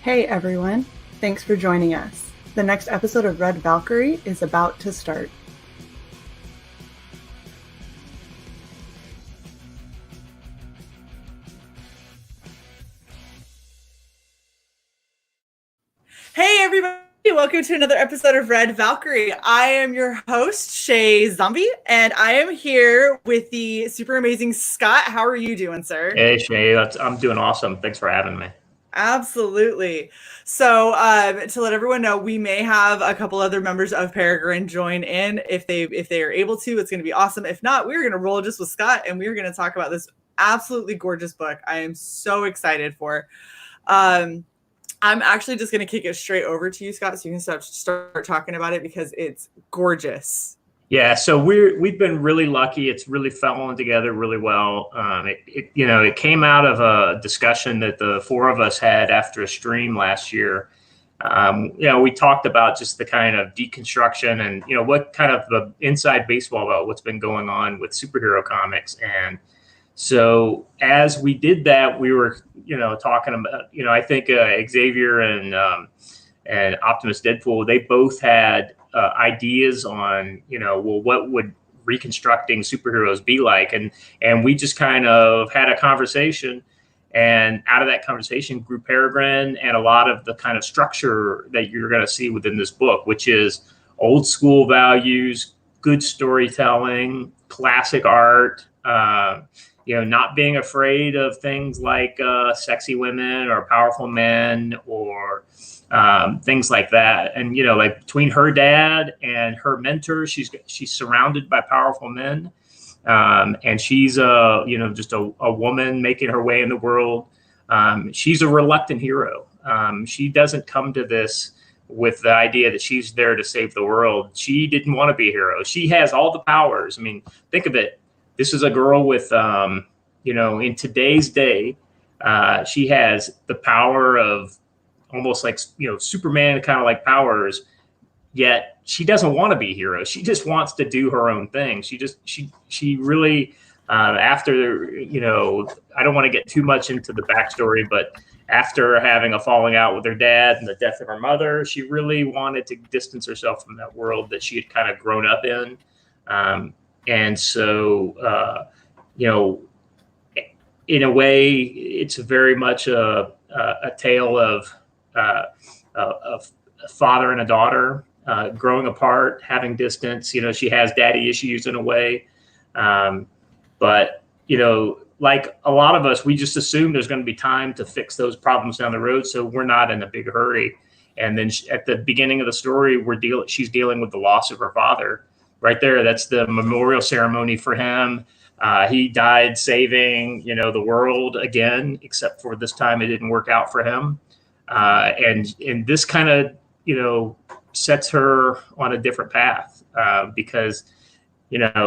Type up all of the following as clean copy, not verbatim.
Hey everyone, thanks for joining us. The next episode of Red Valkyrie is about to start. Hey everybody, welcome to another episode of Red Valkyrie. I am your host, Shae Zombie, and I am here with the super amazing Scott. How are you doing, sir? Hey, Shae, I'm doing awesome. Thanks for having me. Absolutely. So to let everyone know, we may have a couple other members of Peregrine join in if they are able to. It's going to be awesome. If not, we're going to roll just with Scott, and we're going to talk about this absolutely gorgeous book. I am so excited for. I'm actually just going to kick it straight over to you, Scott, so you can start talking about it because it's gorgeous. Yeah, so we've been really lucky. It's really fallen together really well. It came out of a discussion that the four of us had after a stream last year. We talked about just the kind of deconstruction and what kind of the inside baseball about what's been going on with superhero comics. And so as we did that, we were talking about I think Xavier and Optimus Deadpool, they both had ideas on, what would reconstructing superheroes be like? And we just kind of had a conversation, and out of that conversation grew Peregrine and a lot of the kind of structure that you're going to see within this book, which is old school values, good storytelling, classic art, not being afraid of things like sexy women or powerful men or things like that. And, like between her dad and her mentor, she's surrounded by powerful men. And she's, just a woman making her way in the world. She's a reluctant hero. She doesn't come to this with the idea that she's there to save the world. She didn't want to be a hero. She has all the powers. I mean, think of it. This is a girl with, in today's day, she has the power of almost like, Superman kind of like powers, yet she doesn't want to be a hero. She just wants to do her own thing. She really, after, I don't want to get too much into the backstory, but after having a falling out with her dad and the death of her mother, she really wanted to distance herself from that world that she had kind of grown up in. And so, in a way, it's very much a tale of a father and a daughter growing apart, having distance. She has daddy issues in a way. But, like a lot of us, we just assume there's going to be time to fix those problems down the road. So we're not in a big hurry. And then at the beginning of the story, she's dealing with the loss of her father. Right there, that's the memorial ceremony for him. He died saving, the world again, except for this time it didn't work out for him. And this kind of, sets her on a different path because,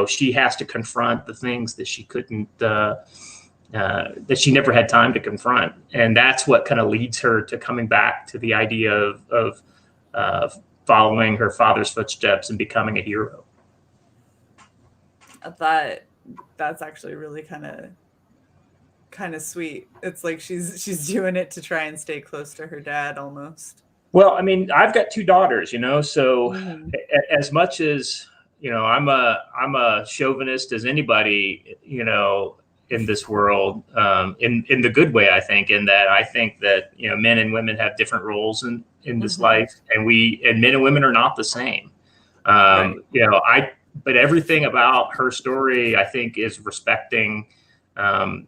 she has to confront the things that she couldn't, that she never had time to confront. And that's what kind of leads her to coming back to the idea of following her father's footsteps and becoming a hero. That's actually really kind of sweet. It's like she's doing it to try and stay close to her dad almost. Well, I mean, I've got two daughters, so as much as, I'm a chauvinist as anybody, in this world, in the good way, I think, in that I think that, men and women have different roles in this life, and men and women are not the same. Right. But everything about her story, I think, is respecting, a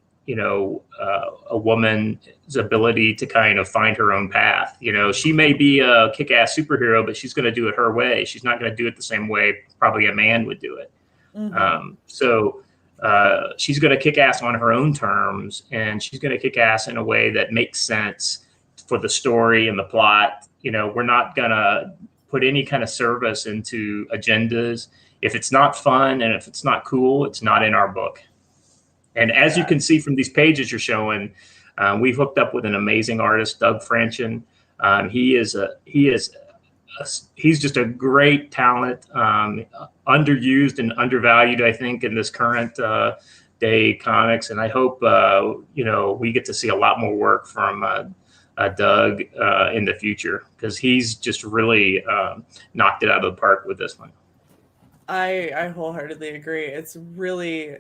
woman's ability to kind of find her own path. She may be a kick-ass superhero, but she's going to do it her way. She's not going to do it the same way probably a man would do it. So she's going to kick ass on her own terms, and she's going to kick ass in a way that makes sense for the story and the plot. We're not going to put any kind of service into agendas. If it's not fun and if it's not cool, it's not in our book. And as you can see from these pages you're showing, we've hooked up with an amazing artist, Doug Franchen. He's just a great talent, underused and undervalued, I think, in this current day comics. And I hope we get to see a lot more work from Doug in the future, because he's just really knocked it out of the park with this one. I wholeheartedly agree. It's a really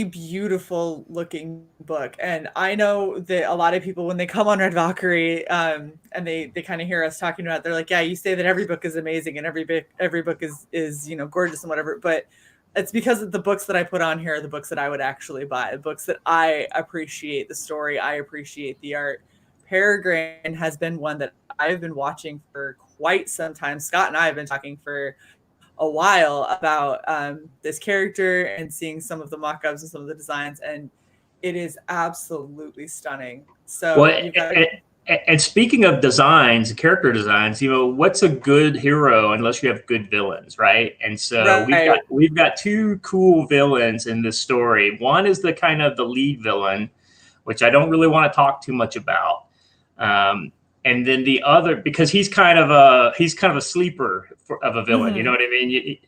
beautiful looking book. And I know that a lot of people, when they come on Red Valkyrie, and they kind of hear us talking about it, they're like, yeah, you say that every book is amazing and every book is, gorgeous and whatever. But it's because the books that I put on here are the books that I would actually buy, the books that I appreciate the story, I appreciate the art. Peregrine has been one that I've been watching for quite some time. Scott and I have been talking for a while about this character and seeing some of the mock-ups and some of the designs, and it is absolutely stunning. So well, you've got and speaking of designs, character designs, what's a good hero unless you have good villains, right? And so we've got two cool villains in this story. One is the kind of the lead villain, which I don't really want to talk too much about. And then the other, because he's kind of a sleeper of a villain, Mm-hmm. you know what I mean?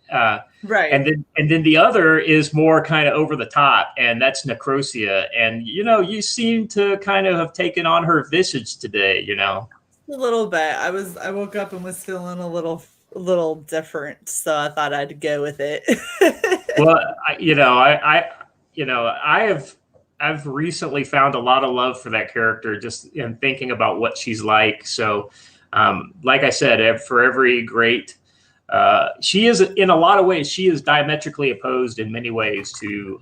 Right. And then the other is more kind of over the top, and that's Necrosia. And you seem to kind of have taken on her visage today. A little bit. I woke up and was feeling a little different, so I thought I'd go with it. Well, I've recently found a lot of love for that character just in thinking about what she's like. So, like I said, for every great, she is in a lot of ways, she is diametrically opposed in many ways to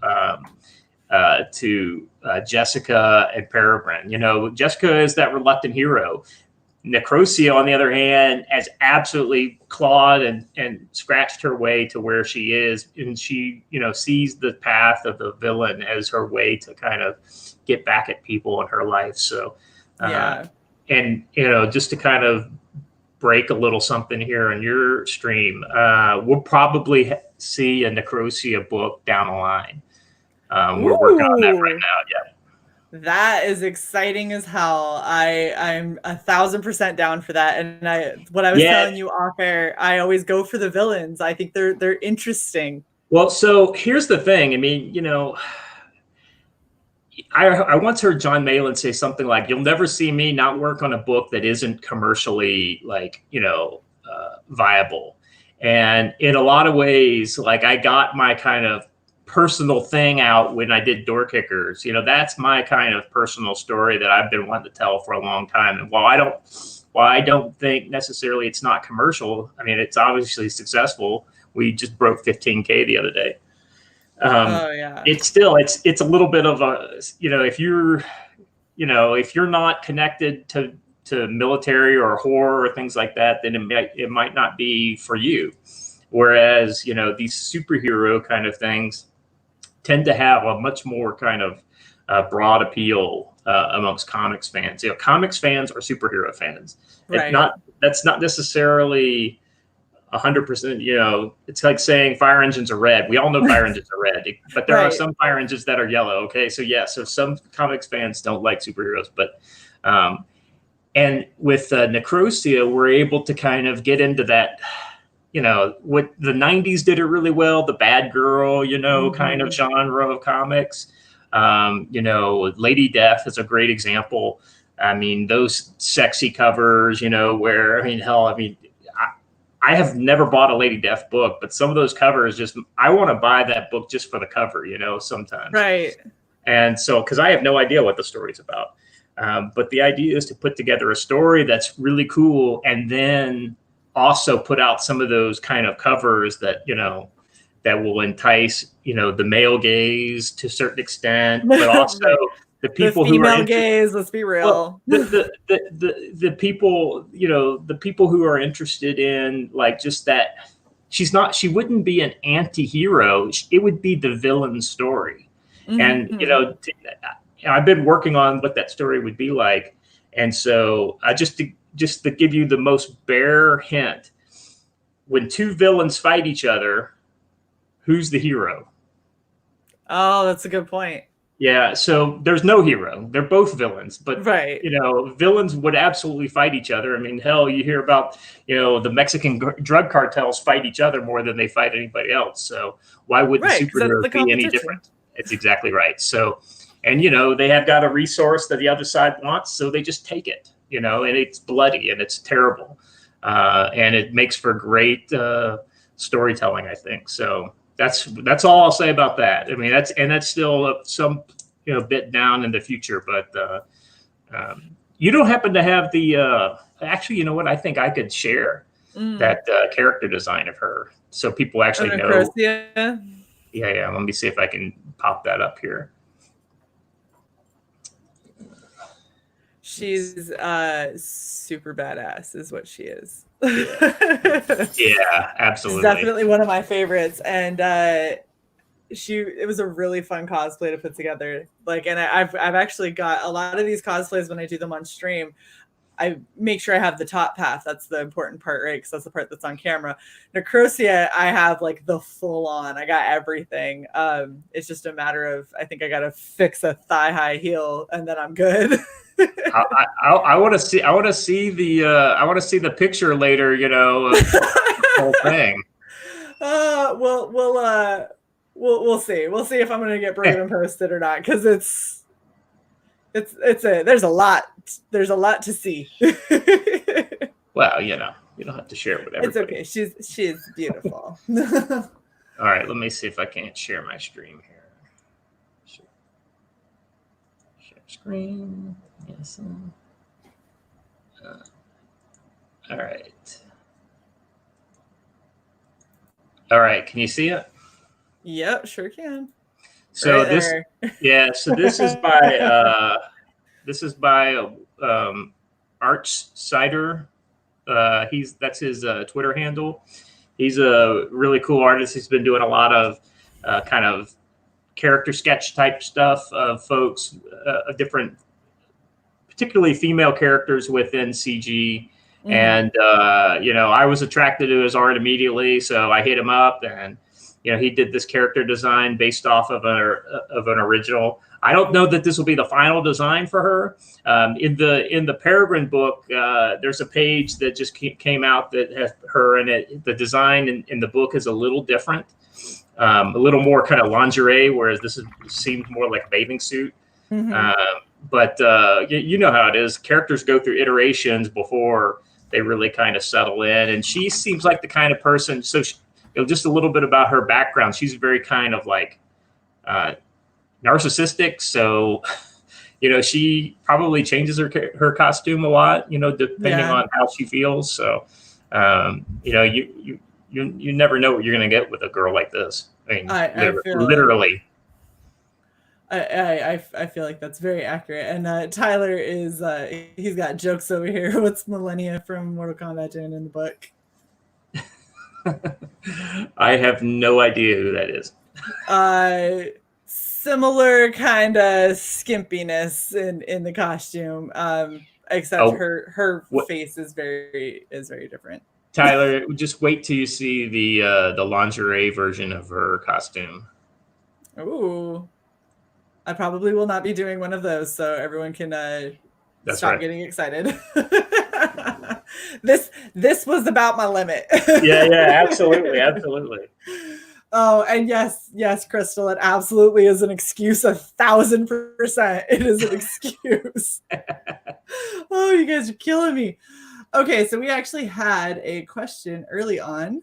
Jessica and Peregrine. Jessica is that reluctant hero. Necrosia, on the other hand, has absolutely clawed and scratched her way to where she is, and she, sees the path of the villain as her way to kind of get back at people in her life. So, yeah, and just to kind of break a little something here on your stream, we'll probably see a Necrosia book down the line. We're working on that right now. Yeah. That is exciting as hell. I'm 1,000% down for that. And what I was telling you off air, I always go for the villains. I think they're interesting. Well, so here's the thing. I mean, I once heard John Malin say something like, "You'll never see me not work on a book that isn't commercially viable." And in a lot of ways, like, I got my kind of personal thing out when I did Door Kickers. That's my kind of personal story that I've been wanting to tell for a long time. And while I don't think necessarily it's not commercial, I mean, it's obviously successful. We just broke 15K the other day. It's still, it's a little bit of a, if you're not connected to military or horror or things like that, then it might not be for you. Whereas, these superhero kind of things tend to have a much more kind of broad appeal amongst comics fans. Comics fans are superhero fans. Right. That's not necessarily 100%. It's like saying fire engines are red. We all know fire engines are red, but there are some fire engines that are yellow. Okay, so so some comics fans don't like superheroes, but and with Necrosia, we're able to kind of get into that. What the 90s did it really well, the bad girl, kind of genre of comics. Lady Death is a great example. I mean, those sexy covers, where, I have never bought a Lady Death book, but some of those covers I want to buy that book just for the cover, sometimes. Right. And so, because I have no idea what the story's about. But the idea is to put together a story that's really cool, and then also put out some of those kind of covers that that will entice the male gaze to a certain extent, but also the people who are gaze. Let's be real. Well, the people the people who are interested in, like, just that she wouldn't be an anti-hero. It would be the villain story. And I've been working on what that story would be like, and so just to give you the most bare hint, when two villains fight each other, who's the hero? Oh, that's a good point. Yeah, so there's no hero. They're both villains, but villains would absolutely fight each other. I mean, hell, you hear about the Mexican drug cartels fight each other more than they fight anybody else. So why wouldn't superheroes be any different? It's exactly right. So, And, they have got a resource that the other side wants, so they just take it, and it's bloody and it's terrible. And it makes for great storytelling, I think. So that's all I'll say about that. I mean, that's still some, bit down in the future, but you don't happen to have the, actually, you know what? I think I could share that character design of her, so people actually know. Yeah. Let me see if I can pop that up here. She's super badass, is what she is. Yeah, absolutely. She's definitely one of my favorites, and it was a really fun cosplay to put together. And I've actually got a lot of these cosplays when I do them on stream. I make sure I have the top half. That's the important part, right? Because that's the part that's on camera. Necrosia, I have the full on. I got everything. It's just a matter of, I think I got to fix a thigh high heel and then I'm good. I want to see. I want to see the. I want to see the picture later. Of the whole thing. We'll see. We'll see if I'm going to get brave and post it or not, because there's a lot to see. Well, you don't have to share it with everybody. It's okay. She's beautiful. All right, let me see if I can't share my stream here. Share screen. Yes. All right. All right. Can you see it? Yep, sure can. So so this is by Arch Cider. That's his Twitter handle. He's a really cool artist. He's been doing a lot of kind of character sketch type stuff of folks, different, particularly female characters within CG. Mm-hmm. And I was attracted to his art immediately, so I hit him up, and he did this character design based off of an original. I don't know that this will be the final design for her. In the Peregrine book, there's a page that just came out that has her in it. The design in the book is a little different, a little more kind of lingerie, whereas this seems more like a bathing suit. Mm-hmm. But you know how it is. Characters go through iterations before they really kind of settle in. And she seems like the kind of person. So just a little bit about her background. She's very kind of narcissistic. So, she probably changes her costume a lot, depending on how she feels. So, you never know what you're going to get with a girl like this. I mean, literally. I feel like that's very accurate. And Tyler he's got jokes over here. What's Millennia from Mortal Kombat doing in the book? I have no idea who that is. Similar kind of skimpiness in the costume, except her face is very different. Tyler, just wait till you see the lingerie version of her costume. Ooh. I probably will not be doing one of those, so everyone can stop getting excited. This was about my limit. Yeah, absolutely. Oh, and yes, Crystal, it absolutely is an excuse. 1,000%, it is an excuse. Oh, you guys are killing me. Okay, so we actually had a question early on.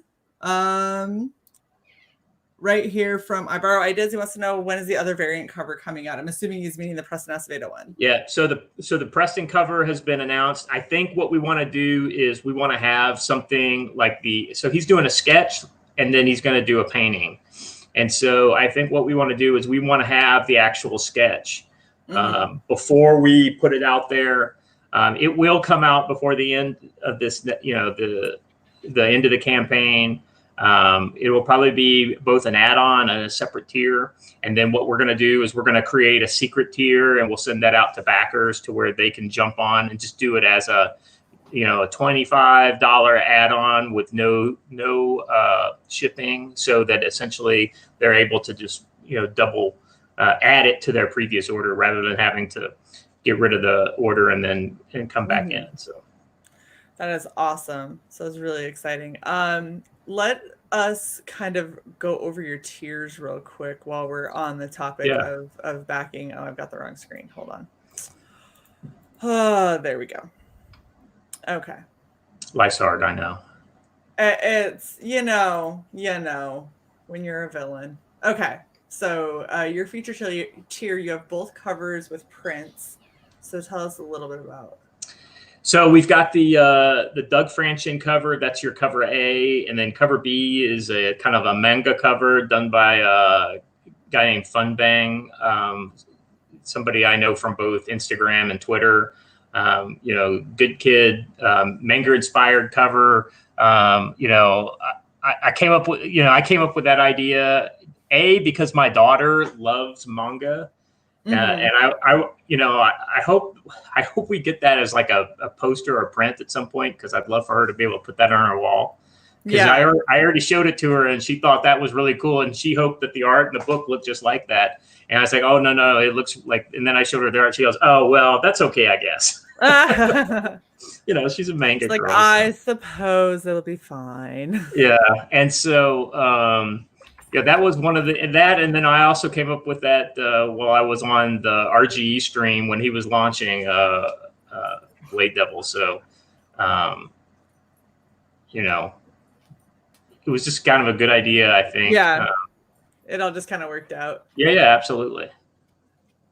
Right here from I Borrow Ideas. He wants to know, when is the other variant cover coming out? I'm assuming he's meaning the Preston Acevedo one. Yeah, so the Preston cover has been announced. I think what we want to do is we want to have something like so he's doing a sketch and then he's going to do a painting. And so I think what we want to do is we want to have the actual sketch before we put it out there. It will come out before the end of this, the end of the campaign. It will probably be both an add-on and a separate tier. And then what we're going to do is we're going to create a secret tier, and we'll send that out to backers to where they can jump on and just do it as a $25 add-on with no shipping, so that essentially they're able to just, double add it to their previous order rather than having to get rid of the order and come back in. So that is awesome. So it's really exciting. Let us kind of go over your tiers real quick while we're on the topic Yeah. of backing. Oh, I've got the wrong screen. Hold on. Oh, there we go. Okay. Life's hard, I know. It's, when you're a villain. Okay. So your feature tier, you have both covers with prints. So tell us a little bit about. So we've got the Doug Franchen cover. That's your cover A, and then cover B is a kind of a manga cover done by a guy named Funbang, somebody I know from both Instagram and Twitter. Good kid, manga inspired cover. I came up with that idea because my daughter loves manga. And I hope we get that as like a poster or print at some point, because I'd love for her to be able to put that on her wall. Because I already showed it to her and she thought that was really cool, and she hoped that the art in the book looked just like that. And I was like, oh no, it looks like. And then I showed her the art. She goes, oh well, that's okay, I guess. She's a manga girl. I suppose it'll be fine. Yeah, and so. That was one of and then I also came up with that while I was on the RGE stream when he was launching Blade Devil. So, it was just kind of a good idea, I think. Yeah, it all just kind of worked out. Yeah, absolutely.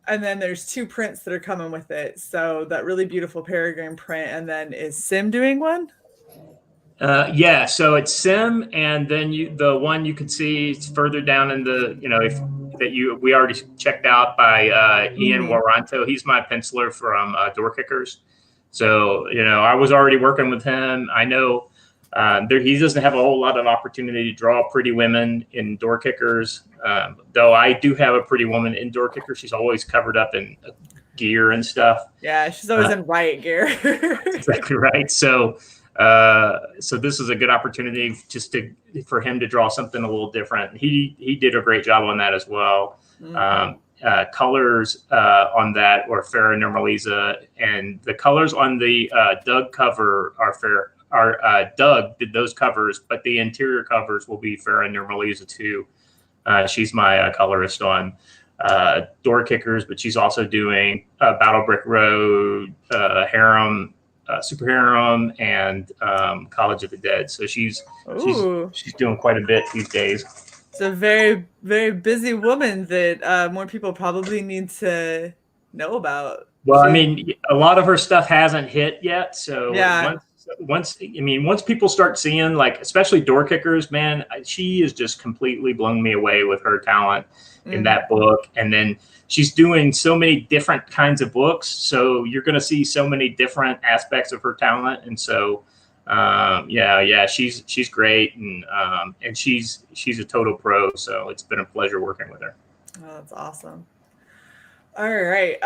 And then there's 2 prints that are coming with it. So that really beautiful Peregrine print, and then is Sim doing one? So it's Sim, and then the one you can see further down in the, we already checked out by Ian Waranto. He's my penciler from Door Kickers. So, I was already working with him. I know he doesn't have a whole lot of opportunity to draw pretty women in Door Kickers, though I do have a pretty woman in Door Kickers. She's always covered up in gear and stuff. Yeah, she's always in riot gear. Exactly right. So this is a good opportunity just for him to draw something a little different. He did a great job on that as well. Colors on that were Farah Nurmaliza, and the colors on the Doug cover are Doug did those covers, but the interior covers will be Farah Nurmaliza too. She's my colorist on Door Kickers, but she's also doing Battle Brick Road, Harem, Super Harem, and College of the Dead. So she's doing quite a bit these days. It's a very, very busy woman that more people probably need to know about. Well, a lot of her stuff hasn't hit yet. So yeah. Once people start seeing, like, especially Door Kickers, man, she has just completely blown me away with her talent in that book. And then she's doing so many different kinds of books. So you're going to see so many different aspects of her talent. And so, she's great. And she's a total pro. So it's been a pleasure working with her. Oh, that's awesome. All right.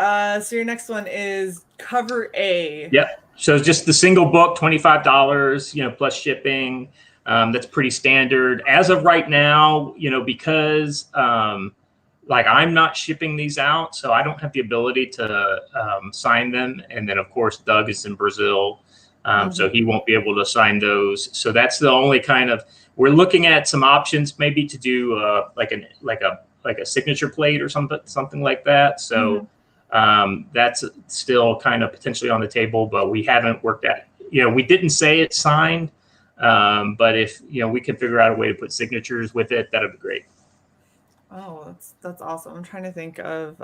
So your next one is cover A. Yep. So just the single book, $25, plus shipping. That's pretty standard as of right now, because I'm not shipping these out, so I don't have the ability to sign them. And then of course Doug is in Brazil, so he won't be able to sign those. So that's the only we're looking at some options, maybe to do like a signature plate or something like that. So that's still kind of potentially on the table, but we haven't worked at. We didn't say it's signed, but if we can figure out a way to put signatures with it, that'd be great. Oh, that's awesome. I'm trying to think of.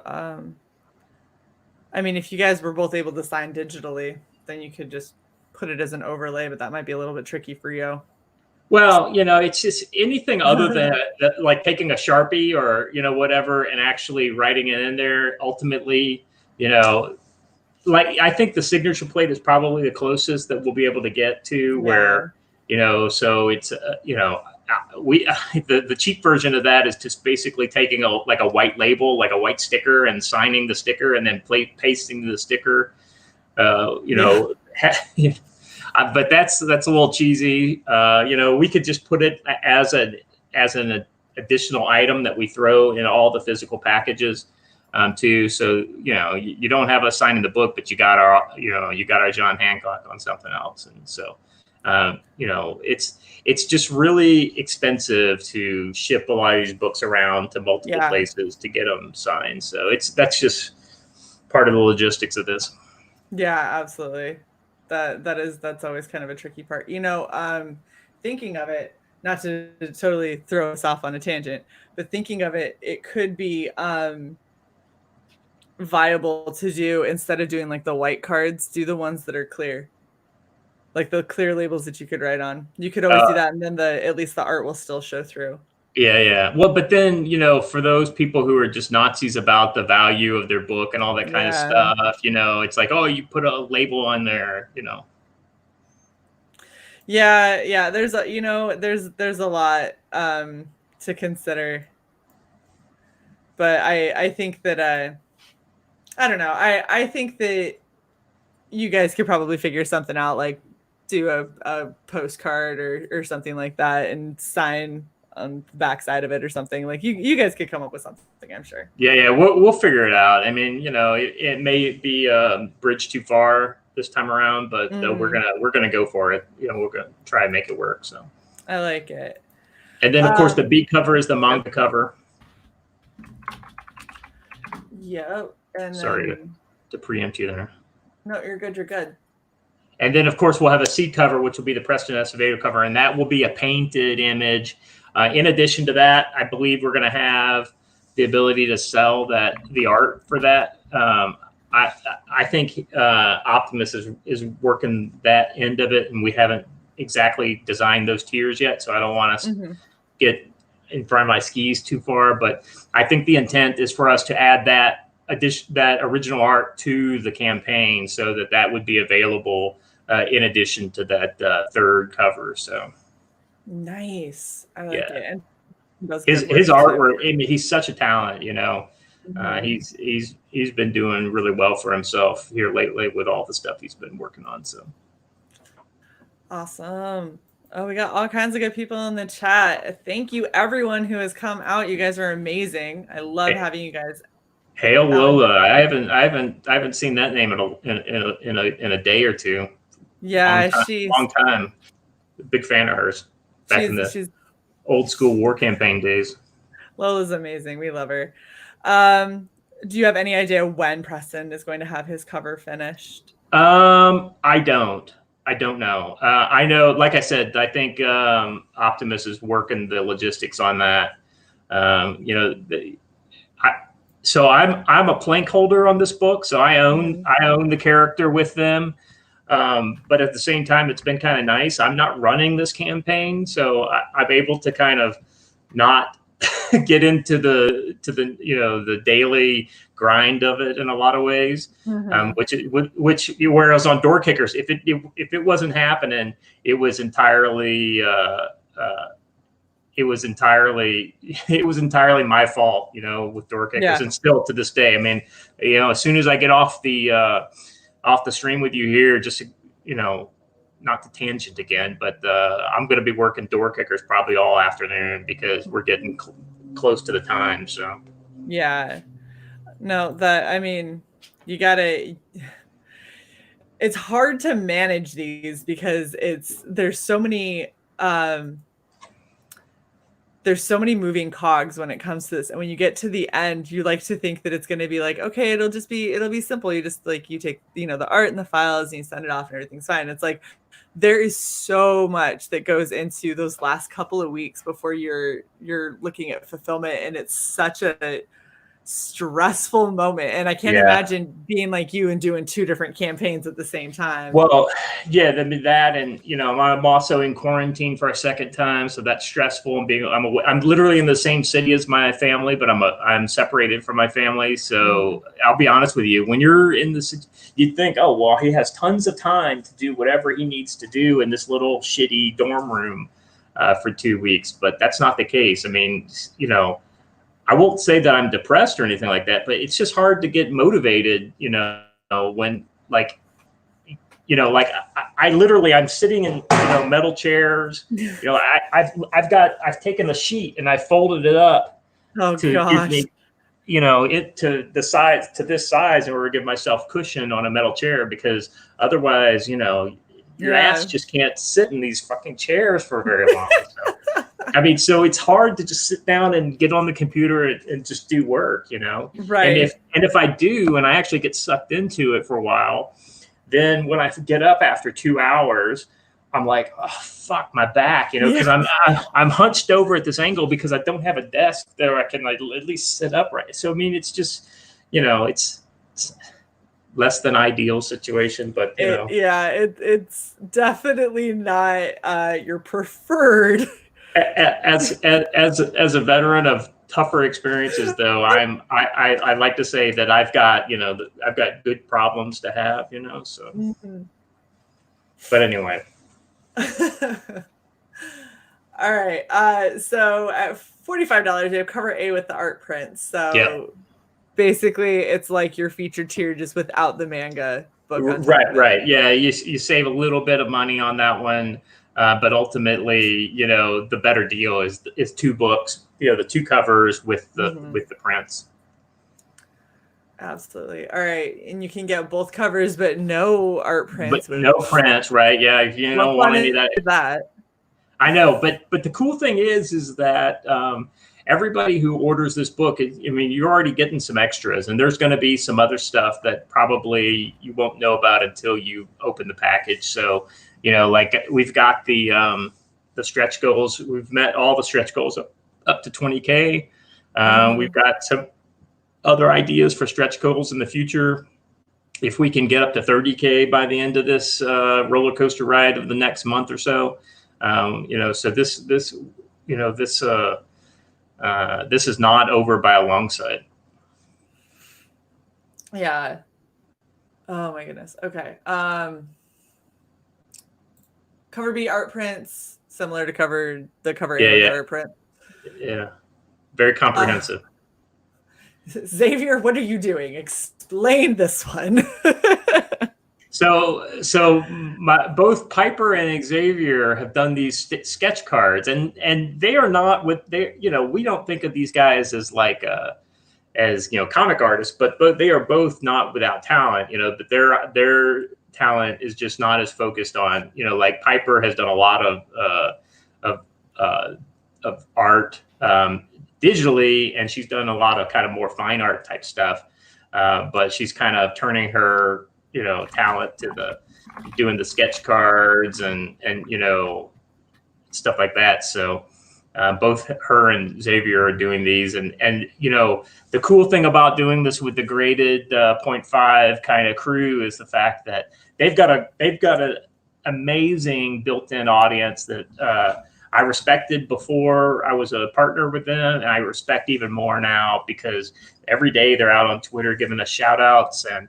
If you guys were both able to sign digitally, then you could just put it as an overlay, but that might be a little bit tricky for you. Well, it's just anything other than like taking a Sharpie or, whatever, and actually writing it in there. Ultimately, I think the signature plate is probably the closest that we'll be able to get to where, so it's, the cheap version of that is just basically taking a white label, like a white sticker, and signing the sticker and then pasting the sticker, but that's a little cheesy. We could just put it as an additional item that we throw in all the physical packages too. So you don't have us signing the book, but you got our John Hancock on something else, and so You know, it's just really expensive to ship a lot of these books around to multiple places to get them signed. So that's just part of the logistics of this. Yeah, absolutely. That's always kind of a tricky part. You know, thinking of it, not to totally throw us off on a tangent, but thinking of it, it could be viable to do, instead of doing like the white cards, do the ones that are clear. Like the clear labels that you could write on. You could always do that, and then at least the art will still show through. Yeah. Well, but then, you know, for those people who are just Nazis about the value of their book and all that kind of stuff, you know, it's like, oh, you put a label on there, you know. Yeah. There's a, you know, there's a lot to consider. But I think that I don't know. I think that you guys could probably figure something out, like do a postcard or something like that and sign on the backside of it or something. Like you guys could come up with something, I'm sure. Yeah, we'll figure it out. I mean, you know, it may be a bridge too far this time around, but we're gonna go for it. You know, we're gonna try and make it work. So I like it. And then of course the B cover is the manga cover. Yep. And sorry to preempt you there. No, you're good. You're good. And then, of course, we'll have a seat cover, which will be the Preston Acevedo cover, and that will be a painted image. In addition to that, I believe we're going to have the ability to sell the art for that. I think Optimus is working that end of it, and we haven't exactly designed those tiers yet, so I don't want us to get in front of my skis too far. But I think the intent is for us to add that original art to the campaign, so that would be available in addition to that third cover. So nice. I like it. And his artwork, I mean, he's such a talent, you know. He's been doing really well for himself here lately with all the stuff he's been working on. So awesome. Oh, we got all kinds of good people in the chat. Thank you everyone who has come out. You guys are amazing. I love having you guys. Hail Lola. I haven't seen that name in a day or two. Yeah, she's long time. Big fan of hers. Back in the old school war campaign days. Lola's amazing. We love her. Do you have any idea when Preston is going to have his cover finished? I don't know. I know, like I said, I think Optimus is working the logistics on that. You know, so I'm a plank holder on this book, so I own the character with them. But at the same time, it's been kind of nice. I'm not running this campaign, so I'm able to kind of not get into the you know, the daily grind of it in a lot of ways. Which whereas on Door Kickers, if it wasn't happening, it was entirely my fault, you know, with Door Kickers, and still to this day. I mean, you know, as soon as I get off the stream with you here, just, you know, not to tangent again, but I'm going to be working Door Kickers probably all afternoon because we're getting close to the time. So yeah, no, I mean, you gotta. It's hard to manage these because there's so many moving cogs when it comes to this, and when you get to the end, you like to think that it's going to be like, okay, it'll be simple. You just you take, you know, the art and the files and you send it off and everything's fine. It's like there is so much that goes into those last couple of weeks before you're looking at fulfillment, and it's such a stressful moment, and I can't imagine being like you and doing two different campaigns at the same time. Well, yeah, that, and you know, I'm also in quarantine for a second time, so that's stressful. And I'm literally in the same city as my family, but I'm separated from my family. So I'll be honest with you, when you're in this, you'd think, oh well, he has tons of time to do whatever he needs to do in this little shitty dorm room for 2 weeks, but that's not the case. I mean, you know, I won't say that I'm depressed or anything like that, but it's just hard to get motivated, you know, when like, you know, like I'm sitting in, you know, metal chairs, you know, I've taken a sheet and I folded it up to give me, you know, to this size in order to give myself cushion on a metal chair, because otherwise, you know, your ass just can't sit in these fucking chairs for very long. So, I mean, so it's hard to just sit down and get on the computer and just do work, you know? Right. And if I do, and I actually get sucked into it for a while, then when I get up after 2 hours, I'm like, oh, fuck my back, you know, because I'm hunched over at this angle because I don't have a desk there I can like at least sit upright. So I mean, it's just, you know, it's less than ideal situation, but you know, it's definitely not your preferred. As a veteran of tougher experiences, though, I like to say that I've got, you know, I've got good problems to have, you know, so. But anyway. All right. So at $45, you have cover A with the art prints. So basically, it's like your featured tier just without the manga book. Right. Yeah, you save a little bit of money on that one, but ultimately, you know, the better deal is 2 books. You know, the 2 covers with the prints. Absolutely. All right, and you can get both covers, but no art prints. But no prints, right? Yeah, if you don't want any of that. I know, but the cool thing is that everybody who orders this book, I mean, you're already getting some extras, and there's going to be some other stuff that probably you won't know about until you open the package. So, you know, like we've got the stretch goals. We've met all the stretch goals up to 20K. We've got some other ideas for stretch goals in the future. If we can get up to 30K by the end of this roller coaster ride of the next month or so, you know, so this is not over by a long sight. Yeah. Oh my goodness. Okay. Cover B art prints similar to the cover A art print. Yeah. Very comprehensive. Xavier, what are you doing? Explain this one. So both Piper and Xavier have done these sketch cards, and they are not you know, we don't think of these guys as like as, you know, comic artists, but they are both not without talent, you know, but their talent is just not as focused on, you know, like Piper has done a lot of art digitally, and she's done a lot of kind of more fine art type stuff, but she's kind of turning her, you know, talent to doing the sketch cards and you know, stuff like that. So both her and Xavier are doing these, and you know, the cool thing about doing this with the graded 0.5 kind of crew is the fact that they've got an amazing built-in audience that I respected before I was a partner with them, and I respect even more now because every day they're out on Twitter giving us shout outs and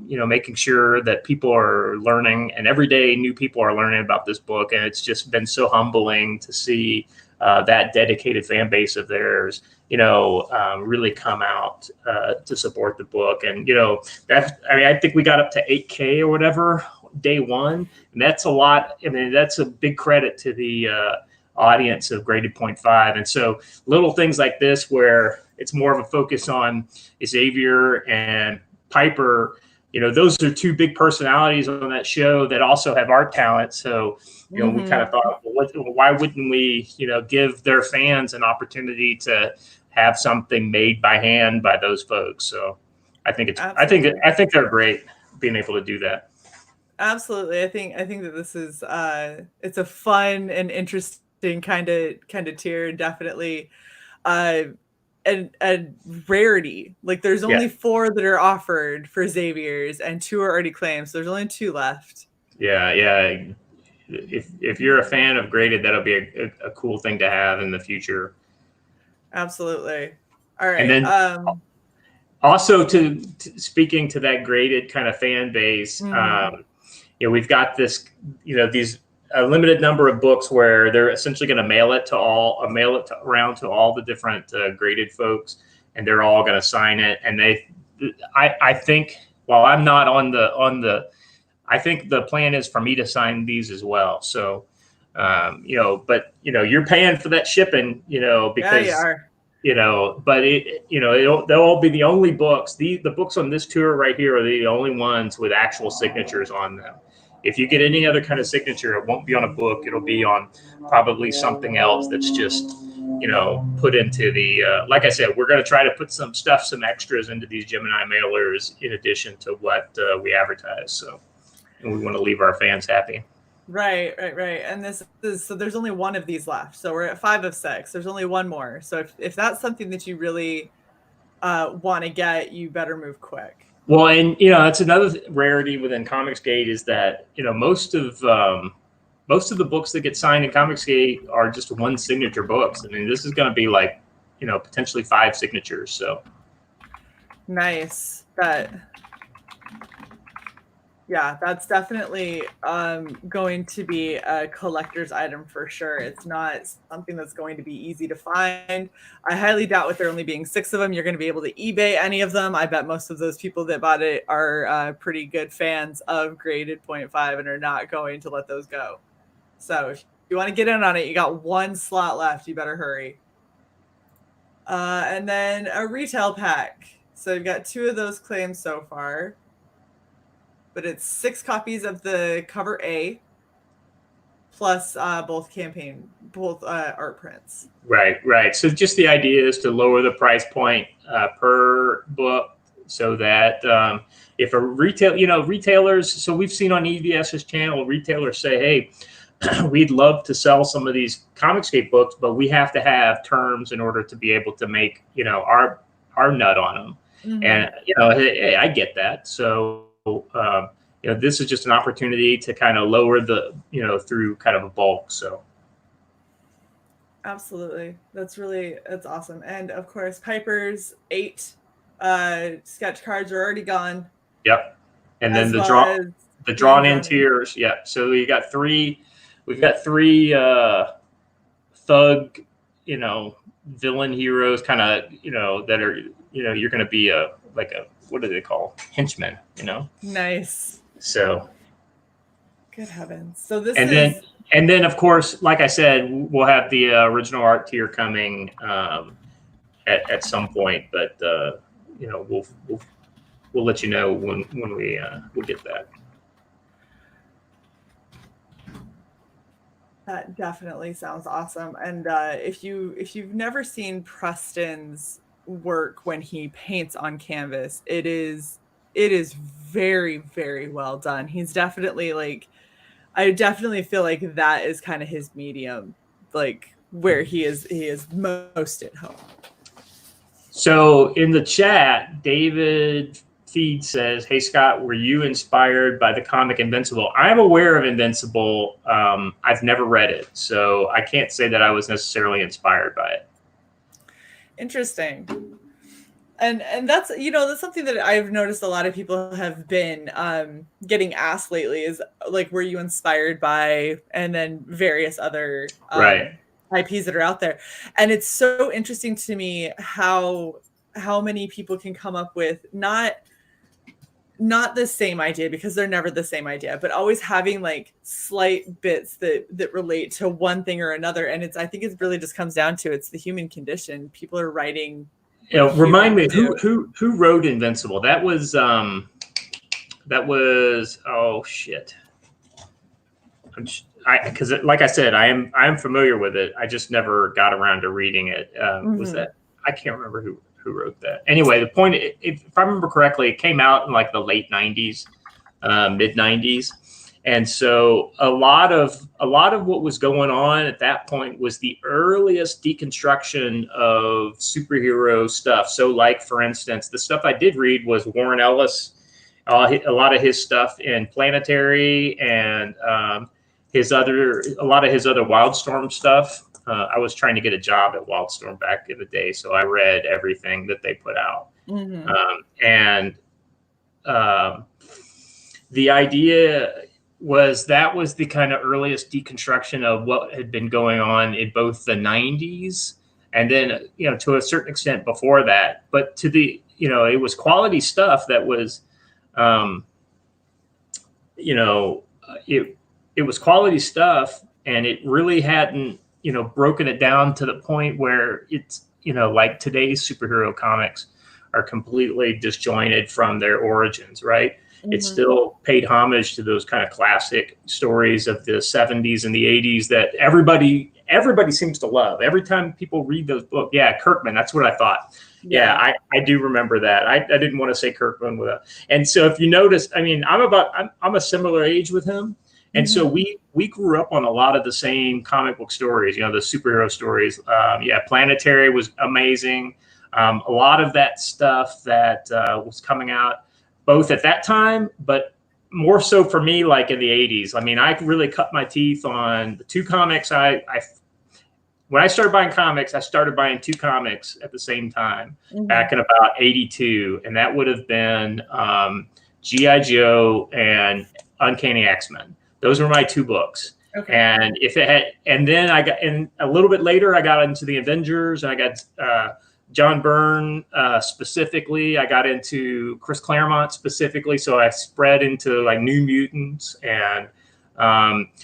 you know, making sure that people are learning, and every day new people are learning about this book. And it's just been so humbling to see that dedicated fan base of theirs, you know, really come out to support the book. And, you know, I think we got up to 8K or whatever day one. And that's a lot. I mean, that's a big credit to the audience of graded 0.5. And so little things like this, where it's more of a focus on Xavier and Piper, you know, those are 2 big personalities on that show that also have art talent. So, you know, we kind of thought, well, why wouldn't we, you know, give their fans an opportunity to have something made by hand by those folks? So I think I think they're great being able to do that. Absolutely. I think that this is it's a fun and interesting kind of tier, and definitely a rarity. Like there's only 4 that are offered for Xavier's, and 2 are already claimed. So there's only 2 left. Yeah. If you're a fan of graded, that'll be a cool thing to have in the future. Absolutely. All right. And then also to speaking to that graded kind of fan base, you know, we've got this, you know, a limited number of books where they're essentially going to mail it around to all the different graded folks, and they're all going to sign it. And I think, while I'm not on the, I think the plan is for me to sign these as well. So, you know, but you know, you're paying for that shipping, you know, because you are. You know, but they'll all be the only books. The books on this tour right here are the only ones with actual signatures on them. if you get any other kind of signature, it won't be on a book. It'll be on probably something else that's just, put into the, like I said, we're going to try to put some extras into these Gemini mailers in addition to what we advertise. So, and we want to leave our fans happy. Right. And so there's only one of these left. So we're at 5 of 6. There's only one more. So if that's something that you really want to get, you better move quick. Well, and it's another rarity within Comicsgate is that most of the books that get signed in Comicsgate are just one signature books. I mean, this is going to be like potentially 5 signatures. So nice. That's definitely going to be a collector's item for sure. It's not something that's going to be easy to find. I highly doubt with there only being 6 of them, you're going to be able to eBay any of them. I bet most of those people that bought it are pretty good fans of graded 0.5 and are not going to let those go. So if you want to get in on it, you got 1 slot left. You better hurry. And then a retail pack. So you've got 2 of those claims so far. But it's 6 copies of the cover A plus both art prints. Right. So just the idea is to lower the price point per book so that if a retailers, so we've seen on EVS's channel, retailers say, hey, we'd love to sell some of these Comicsgate books, but we have to have terms in order to be able to make, our nut on them. Mm-hmm. And, hey, I get that. So, this is just an opportunity to kind of lower the, through kind of a bulk. So. Absolutely. That's awesome. And of course, Piper's 8 sketch cards are already gone. Yep. And then the drawn in tiers. Yeah. So we've got 3 thug, villain heroes kind of, that are, you're going to be what do they call henchmen, Nice. So good heavens. So this and then of course, like I said, we'll have the original art tier coming at some point, but we'll let you know when we'll get that. That definitely sounds awesome. And if you've never seen Preston's work when he paints on canvas, it is very, very well done. He's definitely I definitely feel like that is kind of his medium, like where he is most at home. So in the chat, David Feed says, hey Scott, were you inspired by the comic Invincible? I'm aware of Invincible. I've never read it, so I can't say that I was necessarily inspired by it. Interesting. And that's that's something that I've noticed a lot of people have been getting asked lately is like, were you inspired by, and then various other IPs that are out there. And it's so interesting to me how many people can come up with not the same idea, because they're never the same idea, but always having like slight bits that relate to one thing or another. And I think it really just comes down to, it's the human condition. People are writing. Remind me who wrote Invincible? That was oh shit. Because like I said, I'm familiar with it. I just never got around to reading it. Was that, I can't remember who wrote that. Anyway, the point, if I remember correctly, it came out in like the late 90s, mid 90s. And so a lot of what was going on at that point was the earliest deconstruction of superhero stuff. So like, for instance, the stuff I did read was Warren Ellis, a lot of his stuff in Planetary, and a lot of his other Wildstorm stuff. I was trying to get a job at Wildstorm back in the day, so I read everything that they put out. The idea was that was the kind of earliest deconstruction of what had been going on in both the 90s and then, to a certain extent before that. But to the, it was quality stuff that was, it was quality stuff, and it really hadn't, broken it down to the point where it's, today's superhero comics are completely disjointed from their origins, right? it still paid homage to those kind of classic stories of the 70s and the 80s that everybody seems to love. Every time people read those books, yeah, Kirkman, that's what I thought. Yeah, I do remember that. I didn't want to say Kirkman with a. And so if you notice, I mean, I'm a similar age with him. And so we grew up on a lot of the same comic book stories, you know, the superhero stories. Planetary was amazing. A lot of that stuff that was coming out both at that time, but more so for me, like in the 80s. I mean, I really cut my teeth on the two comics. When I started buying comics, I started buying two comics at the same time back in about 82. And that would have been G.I. Joe and Uncanny X-Men. Those were my two books. Okay. And then I got in a little bit later, I got into the Avengers, and I got John Byrne specifically. I got into Chris Claremont specifically. So I spread into like New Mutants, and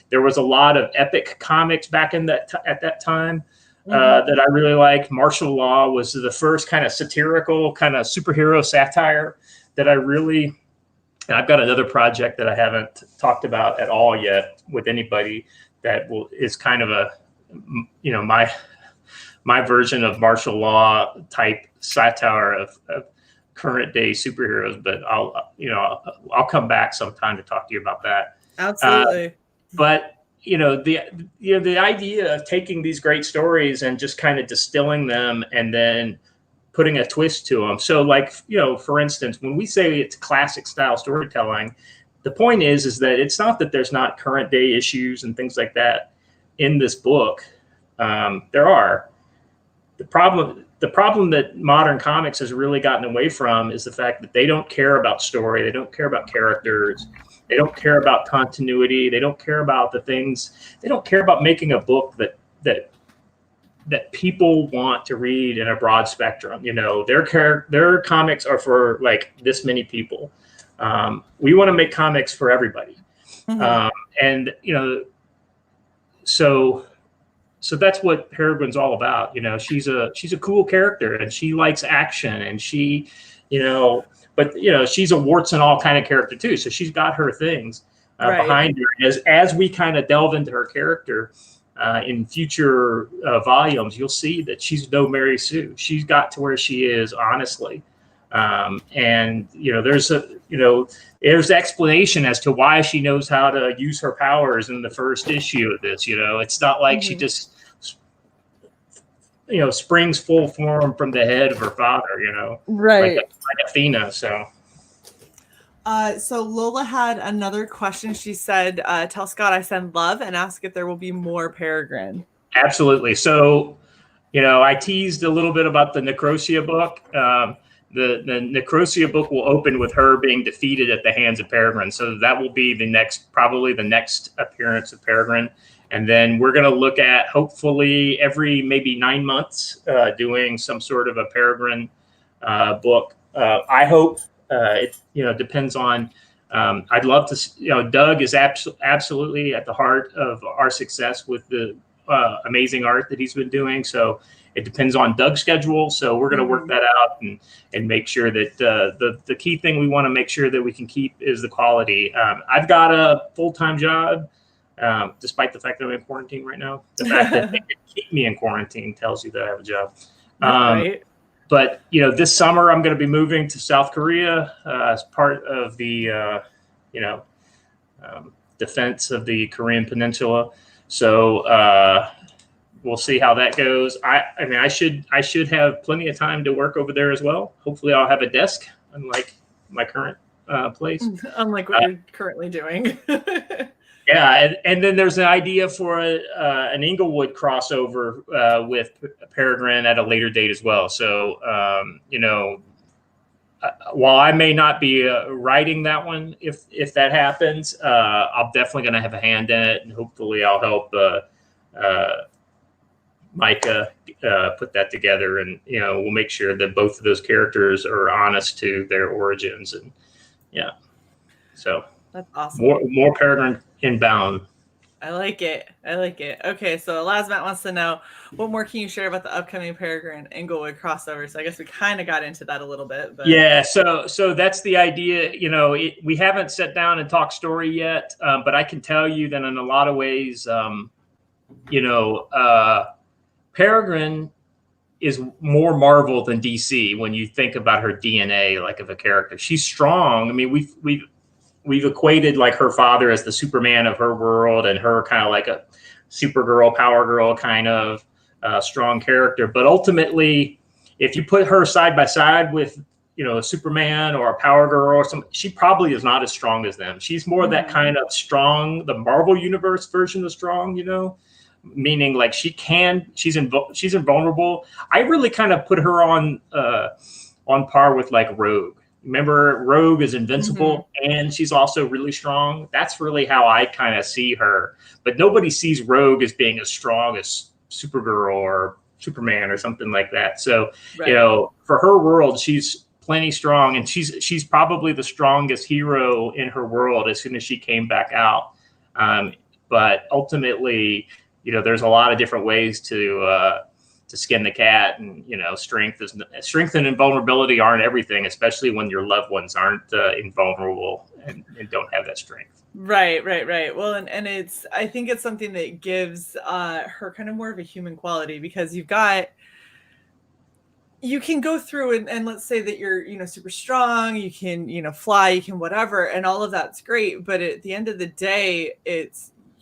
there was a lot of epic comics back at that time that I really liked. Martial Law was the first kind of satirical kind of superhero satire that I really. And I've got another project that I haven't talked about at all yet with anybody that is kind of a, you know, my version of martial law type satire of current day superheroes. But I'll come back sometime to talk to you about that. Absolutely. But the idea of taking these great stories and just kind of distilling them and then putting a twist to them. So like, for instance, when we say it's classic style storytelling, the point is that it's not that there's not current day issues and things like that in this book. There are. The problem that modern comics has really gotten away from is the fact that they don't care about story. They don't care about characters. They don't care about continuity. They don't care about the things. They don't care about making a book that people want to read in a broad spectrum. Their comics are for like this many people. We want to make comics for everybody. So that's what Peregrine's all about. She's a cool character, and she likes action, and she, but she's a warts and all kind of character too. So she's got her things behind her. As we kind of delve into her character, in future volumes, you'll see that she's no Mary Sue. She's got to where she is, honestly. And there's explanation as to why she knows how to use her powers in the first issue of this. It's not like she just springs full form from the head of her father. Like Athena. So Lola had another question. She said, tell Scott I send love and ask if there will be more Peregrine. Absolutely. So, I teased a little bit about the Necrosia book. The Necrosia book will open with her being defeated at the hands of Peregrine. So that will be probably the next appearance of Peregrine. And then we're going to look at, hopefully every maybe 9 months, doing some sort of a Peregrine book. I hope. It depends on. I'd love to. Doug is absolutely at the heart of our success with the amazing art that he's been doing. So it depends on Doug's schedule. So we're going to work that out and make sure that the key thing we want to make sure that we can keep is the quality. I've got a full-time job, despite the fact that I'm in quarantine right now. The fact that they can keep me in quarantine tells you that I have a job. Right. But, this summer I'm going to be moving to South Korea as part of the, defense of the Korean Peninsula. So we'll see how that goes. I should have plenty of time to work over there as well. Hopefully I'll have a desk, unlike my current place. Unlike what you're currently doing. Yeah, and then there's an idea for an Inglewood crossover with Peregrine at a later date as well. So, while I may not be writing that one, if that happens, I'm definitely going to have a hand in it, and hopefully I'll help Micah put that together, and we'll make sure that both of those characters are honest to their origins, and so that's awesome. More Peregrine inbound. I like it. I like it. Okay, so Lasmat wants to know, what more can you share about the upcoming Peregrine Inglewood crossover? So I guess we kind of got into that a little bit, but yeah. So that's the idea. You know, we haven't sat down and talked story yet, but I can tell you that in a lot of ways, you know, Peregrine is more Marvel than DC when you think about her DNA, like of a character. She's strong. I mean, we've equated like her father as the Superman of her world, and her kind of like a Supergirl, Power Girl kind of strong character. But ultimately, if you put her side by side with, you know, a Superman or a Power Girl or something, she probably is not as strong as them. She's more that kind of strong, the Marvel Universe version of strong, you know, meaning like she's invulnerable. I really kind of put her on par with like Rogue. Remember, Rogue is invincible and she's also really strong. That's really how I kind of see her. But nobody sees Rogue as being as strong as Supergirl or Superman or something like that. So, you know, for her world, she's plenty strong, and she's probably the strongest hero in her world as soon as she came back out. But ultimately, you know, there's a lot of different ways to skin the cat, and you know, strength and invulnerability aren't everything, especially when your loved ones aren't invulnerable and don't have that strength. Right. Well, and I think it's something that gives her kind of more of a human quality, because you can go through and let's say that you're, you know, super strong, you can, you know, fly, you can whatever, and all of that's great, but at the end of the day,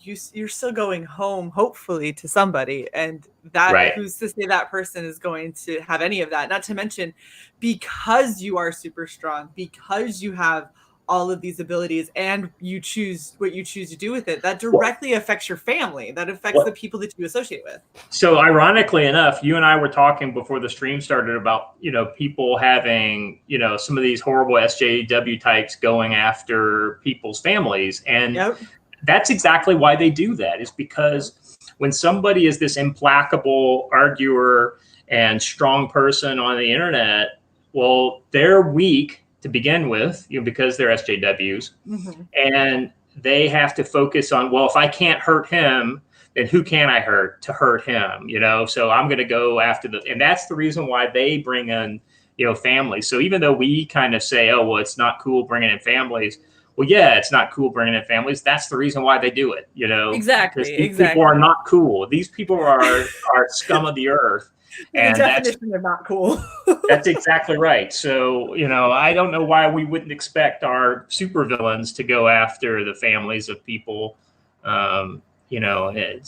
you're still going home, hopefully, to somebody, and that who's to say that person is going to have any of that? Not to mention, because you are super strong, because you have all of these abilities, and you choose what you choose to do with it, that directly affects your family, that affects the people that you associate with. So ironically enough, you and I were talking before the stream started about, you know, people having, you know, some of these horrible SJW types going after people's families, and that's exactly why they do that, is because when somebody is this implacable arguer and strong person on the internet, well, they're weak to begin with, you know, because they're SJWs, and they have to focus on, well, if I can't hurt him, then who can I hurt to hurt him, you know? So I'm going to go after and that's the reason why they bring in, you know, families. So even though we kind of say, oh, well, it's not cool bringing in families. Well, yeah, it's not cool bringing in families. That's the reason why they do it, you know? Exactly. These people are not cool. These people are scum of the earth. And the definition of not cool. That's exactly right. So, you know, I don't know why we wouldn't expect our supervillains to go after the families of people. You know, and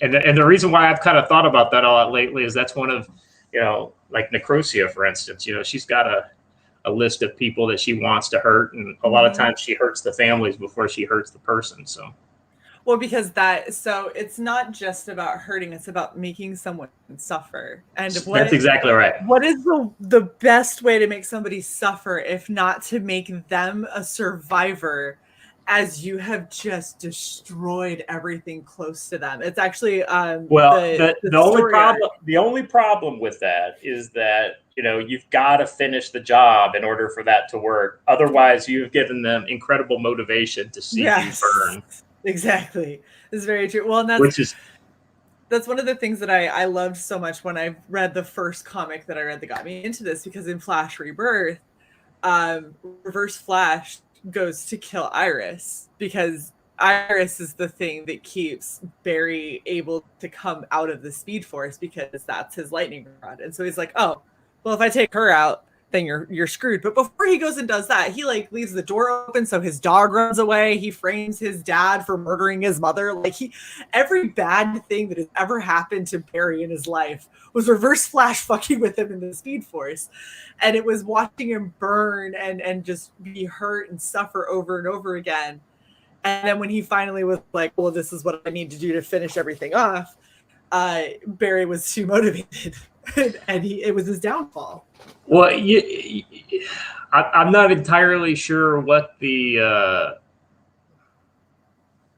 the reason why I've kind of thought about that a lot lately is that's one of, you know, like Necrosia, for instance. You know, she's got a list of people that she wants to hurt, and a lot of times she hurts the families before she hurts the person. So. Well, because so it's not just about hurting, it's about making someone suffer. And that's exactly right. What is the best way to make somebody suffer if not to make them a survivor, as you have just destroyed everything close to them? It's actually the only problem with that is that, you know, you've got to finish the job in order for that to work. Otherwise, you've given them incredible motivation to see you burn. Exactly. It's very true. Well, and that's one of the things that I loved so much when I read the first comic that I read that got me into this, because in Flash Rebirth, Reverse Flash goes to kill Iris, because Iris is the thing that keeps Barry able to come out of the Speed Force, because that's his lightning rod. And so he's like, oh, well, if I take her out, then you're screwed. But before he goes and does that, he like leaves the door open so his dog runs away. He frames his dad for murdering his mother. Like every bad thing that has ever happened to Barry in his life was Reverse Flash fucking with him in the Speed Force. And it was watching him burn and just be hurt and suffer over and over again. And then when he finally was like, well, this is what I need to do to finish everything off, Barry was too motivated. And it was his downfall. Well, I'm not entirely sure what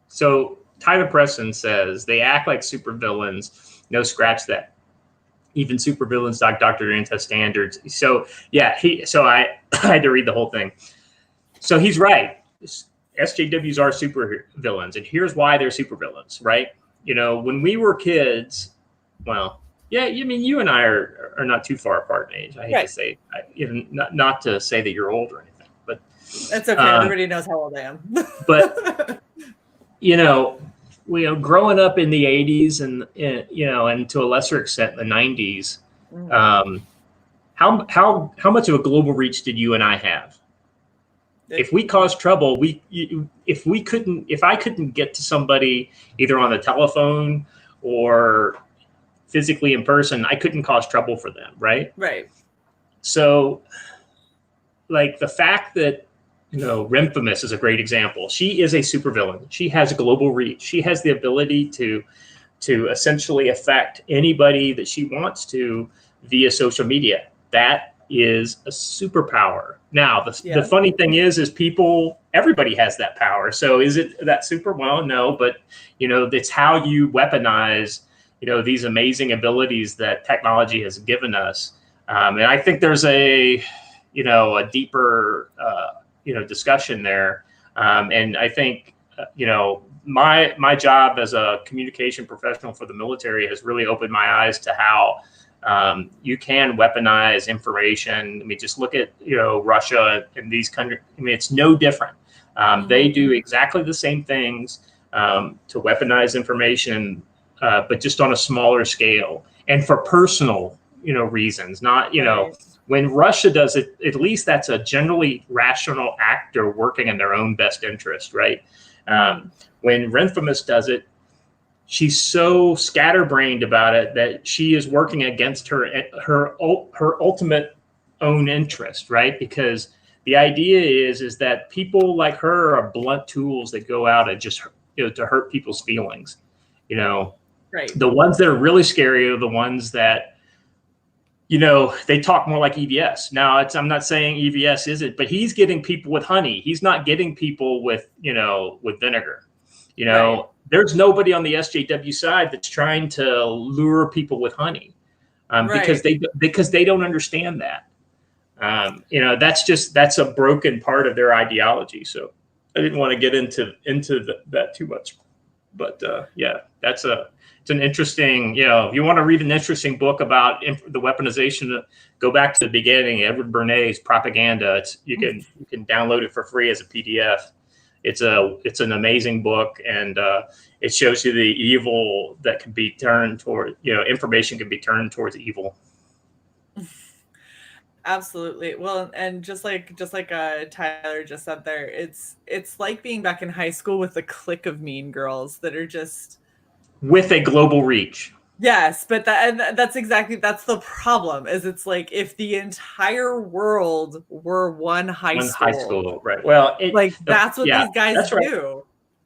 so Tyler Preston says they act like supervillains. No, scratch that. Even supervillains like Dr. Doom has standards. So yeah, I had to read the whole thing. So he's right. SJWs are super villains, and here's why they're super villains, right? When we were kids, well, yeah, I mean, you and I are not too far apart in age. I hate to say, even not to say that you're old or anything, but that's okay. Everybody knows how old I am. But growing up in the '80s and to a lesser extent the '90s, how much of a global reach did you and I have? If we caused trouble, if I couldn't get to somebody either on the telephone or physically in person, I couldn't cause trouble for them, right? Right. So, like the fact that Renfamous is a great example. She is a supervillain. She has global reach. She has the ability to essentially affect anybody that she wants to via social media. That is a superpower. Now, the funny thing is everybody has that power. So is it that super? Well, no, but it's how you weaponize, these amazing abilities that technology has given us. And I think there's a deeper, discussion there. And I think, my job as a communication professional for the military has really opened my eyes to how you can weaponize information. I mean, just look at, Russia and these countries. I mean, it's no different. They do exactly the same things to weaponize information, but just on a smaller scale and for personal, reasons, not, when Russia does it, at least that's a generally rational actor working in their own best interest, right? When Renfamous does it, she's so scatterbrained about it that she is working against her ultimate own interest, right? Because the idea is that people like her are blunt tools that go out and just to hurt people's feelings. Right. The ones that are really scary are the ones that they talk more like EVS. Now, I'm not saying EVS isn't, but he's getting people with honey. He's not getting people with with vinegar. Right. There's nobody on the SJW side that's trying to lure people with honey, because they don't understand that. That's a broken part of their ideology. So I didn't want to get into that too much, but it's an interesting, if you want to read an interesting book about the weaponization, go back to the beginning, Edward Bernay's Propaganda. You can download it for free as a PDF. It's an amazing book, and it shows you the evil that can be turned toward, information can be turned towards evil. Absolutely. Well, and just like Tyler just said there, it's like being back in high school with a clique of mean girls that are just with a global reach. Yes, but that's the problem. Is it's like if the entire world were one high school, right? Well, that's what these guys do. Right.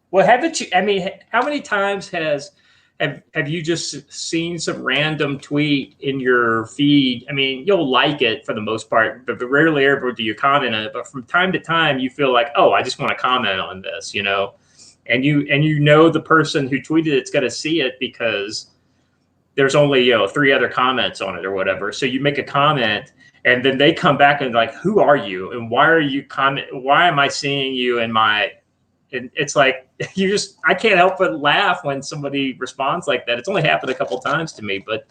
Well, haven't you? I mean, how many times have you just seen some random tweet in your feed? I mean, you'll like it for the most part, but rarely ever do you comment on it. But from time to time, you feel like, oh, I just want to comment on this, and the person who tweeted it's going to see it because there's only 3 other comments on it or whatever. So you make a comment, and then they come back and like, who are you and why are you why am I seeing you in my? And it's like I can't help but laugh when somebody responds like that. It's only happened a couple of times to me, but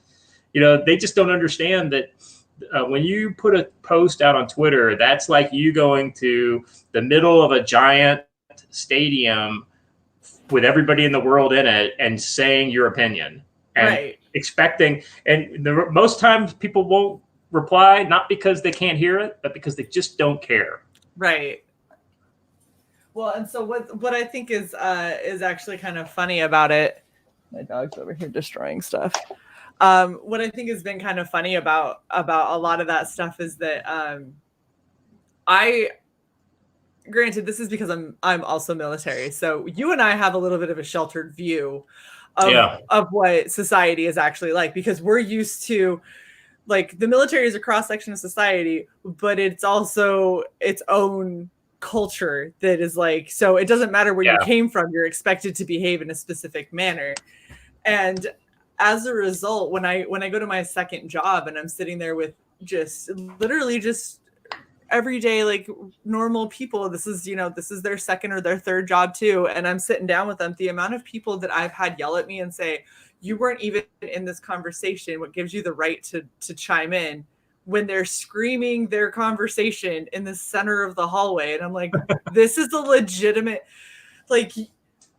they just don't understand that when you put a post out on Twitter, that's like you going to the middle of a giant stadium with everybody in the world in it and saying your opinion and expecting. And most times people won't reply, not because they can't hear it, but because they just don't care. Right. Well, and so what I think is actually kind of funny about it. My dog's over here destroying stuff. What I think has been kind of funny about a lot of that stuff is that granted, this is because I'm also military, so you and I have a little bit of a sheltered view of what society is actually like, because we're used to, like, the military is a cross section of society, but it's also its own culture that is like, so it doesn't matter where you came from, you're expected to behave in a specific manner. And as a result, when I go to my second job and I'm sitting there with just literally just everyday, like normal people. This is, this is their second or their third job too. And I'm sitting down with them. The amount of people that I've had yell at me and say, you weren't even in this conversation. What gives you the right to chime in, when they're screaming their conversation in the center of the hallway? And I'm like, this is a legitimate, like,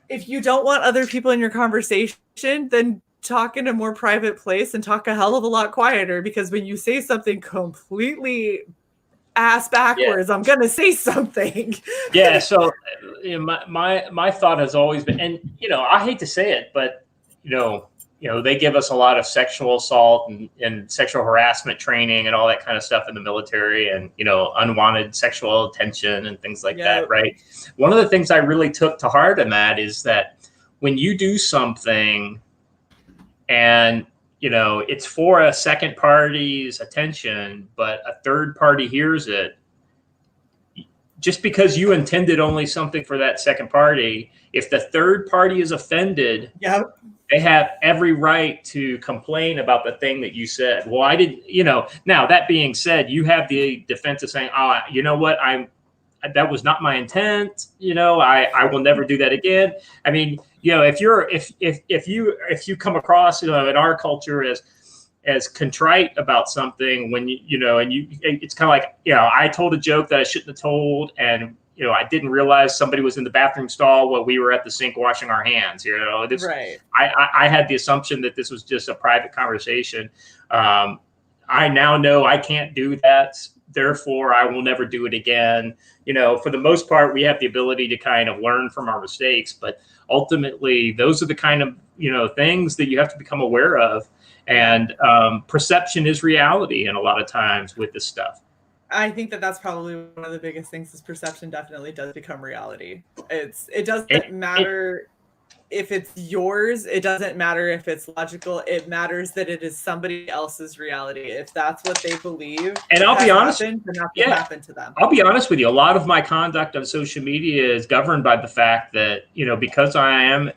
if you don't want other people in your conversation, then talk in a more private place and talk a hell of a lot quieter, because when you say something completely ass backwards, I'm gonna say something. Yeah. So my thought has always been, and I hate to say it, but they give us a lot of sexual assault and sexual harassment training and all that kind of stuff in the military, and unwanted sexual attention and things like that, right? One of the things I really took to heart in that is that when you do something and it's for a second party's attention, but a third party hears it, just because you intended only something for that second party, if the third party is offended, they have every right to complain about the thing that you said. Well, I didn't, now that being said, you have the defense of saying, oh, you know what, that was not my intent. I will never do that again. I mean, if you come across, in our culture as contrite about something, when it's kind of like, I told a joke that I shouldn't have told, and I didn't realize somebody was in the bathroom stall while we were at the sink washing our hands. Right. I had the assumption that this was just a private conversation. I now know I can't do that. Therefore, I will never do it again. For the most part, we have the ability to kind of learn from our mistakes, but ultimately, those are the kind of things that you have to become aware of. And perception is reality, and a lot of times with this stuff. I think that's probably one of the biggest things, is perception definitely does become reality. It doesn't matter if it's yours. It doesn't matter if it's logical. It matters that it is somebody else's reality. If that's what they believe, and I'll be honest, happen to them. I'll be honest with you. A lot of my conduct on social media is governed by the fact that, because I am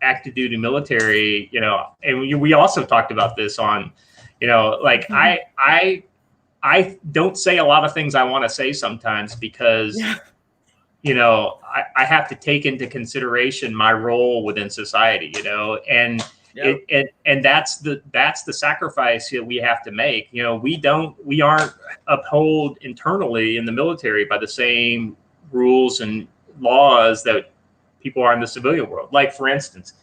active duty military, and we also talked about this on, I don't say a lot of things I want to say sometimes, because I have to take into consideration my role within society, and and that's the sacrifice that we have to make. We aren't upheld internally in the military by the same rules and laws that people are in the civilian world. Like, for instance,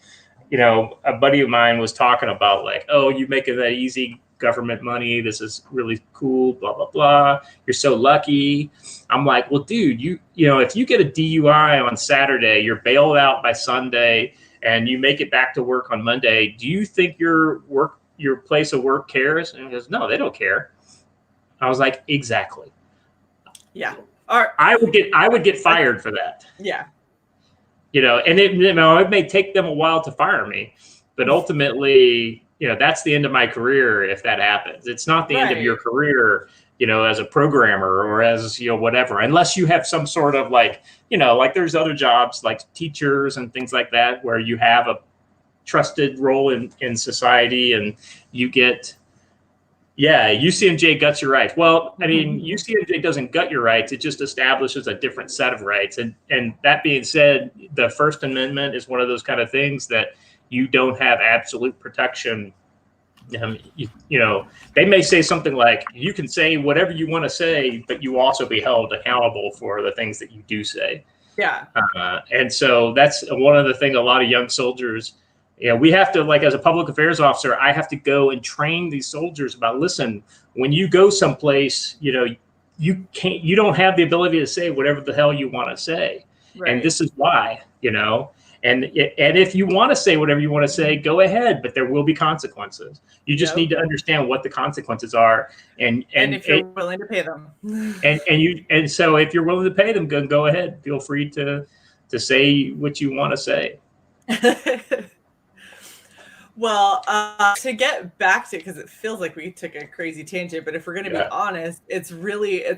a buddy of mine was talking about, like, oh, you making that easy government money, this is really cool, blah blah blah, you're so lucky. I'm like, well, dude, if you get a DUI on Saturday, you're bailed out by Sunday, and you make it back to work on Monday, do you think your place of work cares? And he goes, no, they don't care. I was like, exactly. Yeah. I would get fired for that. Yeah. And it may take them a while to fire me, but ultimately, that's the end of my career if that happens. It's not the end of your career, as a programmer or as, whatever, unless you have some sort of like there's other jobs like teachers and things like that, where you have a trusted role in society, and you get, UCMJ guts your rights. Well, I mean, UCMJ doesn't gut your rights. It just establishes a different set of rights. And that being said, the First Amendment is one of those kind of things that you don't have absolute protection. They may say something like, you can say whatever you want to say, but you also be held accountable for the things that you do say. Yeah. And so that's one of the things a lot of young soldiers, we have to, like, as a public affairs officer, I have to go and train these soldiers about, listen, when you go someplace, you don't have the ability to say whatever the hell you want to say. Right. And this is why, and if you want to say whatever you want to say, go ahead, but there will be consequences. You just need to understand what the consequences are, and if you're willing to pay them. And so if you're willing to pay them, go ahead. Feel free to say what you want to say. Well, to get back to, because it feels like we took a crazy tangent, but if we're going to be honest, it's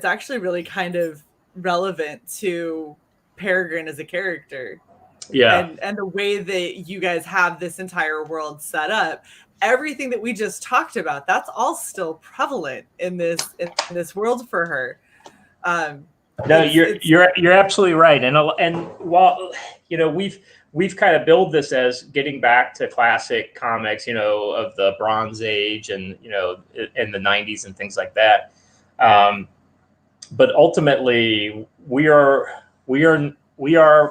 actually really kind of relevant to Peregrine as a character. Yeah. And the way that you guys have this entire world set up, everything that we just talked about, that's all still prevalent in this world for her. No, you're absolutely right. And while we've kind of billed this as getting back to classic comics, of the Bronze Age and in the 90s and things like that. But ultimately, we are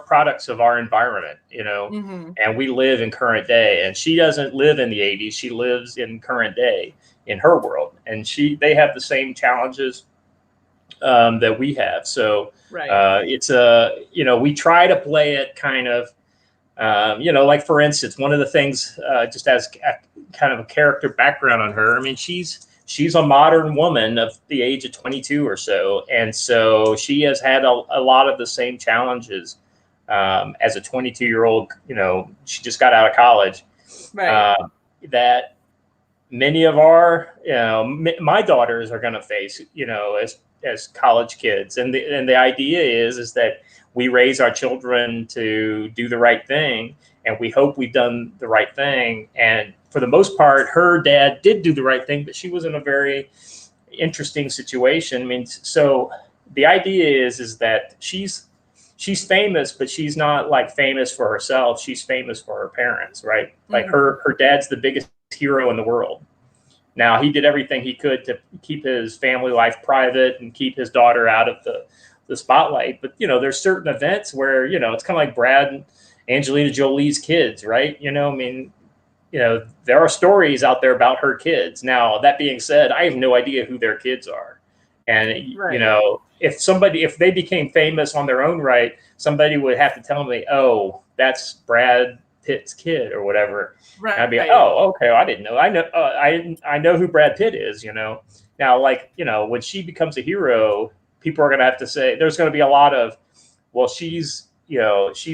products of our environment, and we live in current day. And she doesn't live in the 80s; she lives in current day in her world, and they have the same challenges that we have. So right. it's we try to play it kind of, like for instance, one of the things, just as kind of a character background on her. I mean, she's a modern woman of the age of 22 or so. And so she has had a lot of the same challenges as a 22-year-old, she just got out of college, right. That many of our, my daughters are going to face, as college kids. And the idea is that we raise our children to do the right thing, and we hope we've done the right thing. And for the most part, her dad did do the right thing, but she was in a very interesting situation. I mean, so the idea is that she's famous, but she's not like famous for herself. She's famous for her parents, right? Like her dad's the biggest hero in the world. Now, he did everything he could to keep his family life private and keep his daughter out of the spotlight. But, there's certain events where, it's kind of like Brad and Angelina Jolie's kids, right? I mean, there are stories out there about her kids. Now, that being said, I have no idea who their kids are. And, right. If they became famous on their own right, somebody would have to tell me, oh, that's Brad Pitt's kid or whatever. Right. And I'd be, oh, okay, I didn't know. I know who Brad Pitt is, Now, like, when she becomes a hero, people are going to have to say, there's going to be a lot of, well, she's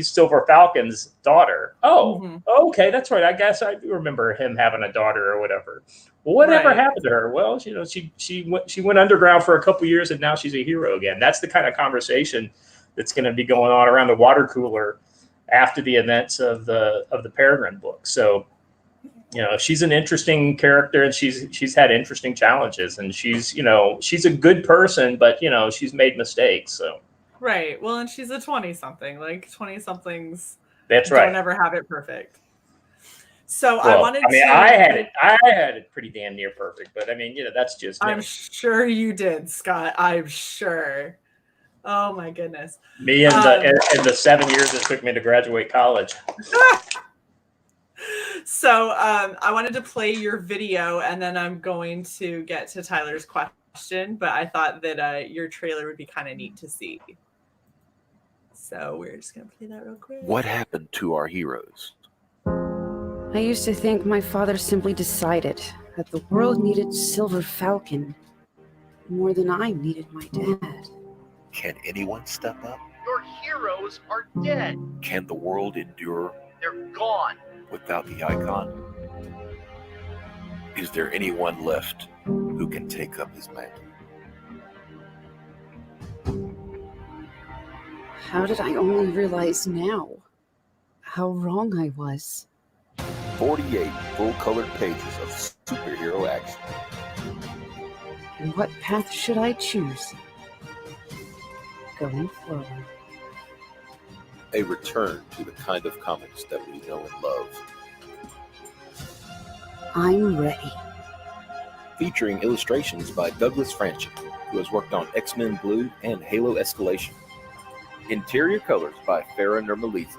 Silver Falcon's daughter. Oh, okay, that's right. I guess I do remember him having a daughter or whatever. Well, whatever happened to her? Well, she went underground for a couple of years, and now she's a hero again. That's the kind of conversation that's going to be going on around the water cooler after the events of the Peregrine book. So, she's an interesting character, and she's had interesting challenges, and she's a good person, but she's made mistakes. So. Right. Well, and she's a 20-something. Like 20-somethings That's don't right. ever have it perfect. So Well, I wanted to. I had it pretty damn near perfect, but I mean, that's just me. I'm sure you did, Scott. I'm sure. Oh my goodness. Me and the 7 years it took me to graduate college. So I wanted to play your video, and then I'm going to get to Tyler's question. But I thought that your trailer would be kind of neat to see. So we're just going to play that real quick. What happened to our heroes? I used to think my father simply decided that the world needed Silver Falcon more than I needed my dad. Can anyone step up? Your heroes are dead. Can the world endure? They're gone. Without the icon? Is there anyone left who can take up his mantle? How did I only realize now how wrong I was? 48 full-colored pages of superhero action. And what path should I choose going forward? A return to the kind of comics that we know and love. I'm ready. Featuring illustrations by Douglas Franchi, who has worked on X-Men Blue and Halo Escalation. Interior colors by Farah Nurmaliza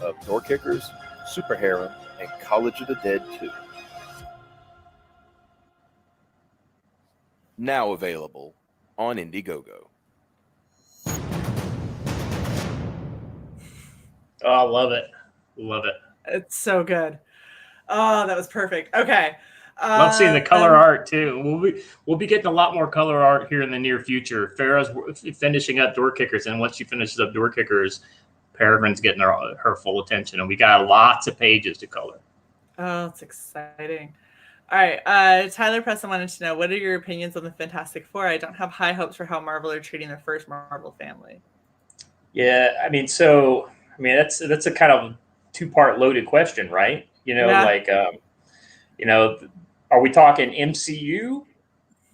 of Door Kickers, Super Harem, and College of the Dead 2. Now available on Indiegogo. Oh, I love it. Love it. It's so good. Oh, that was perfect. Okay. Love seeing the color art too. We'll be getting a lot more color art here in the near future. Farah's finishing up Door Kickers, and once she finishes up Door Kickers, Peregrine's getting her full attention, and we got lots of pages to color. Oh, it's exciting. All right. Tyler Preston wanted to know, what are your opinions on the Fantastic Four? I don't have high hopes for how Marvel are treating their first Marvel family. Yeah, that's a kind of two-part loaded question, right? Are we talking MCU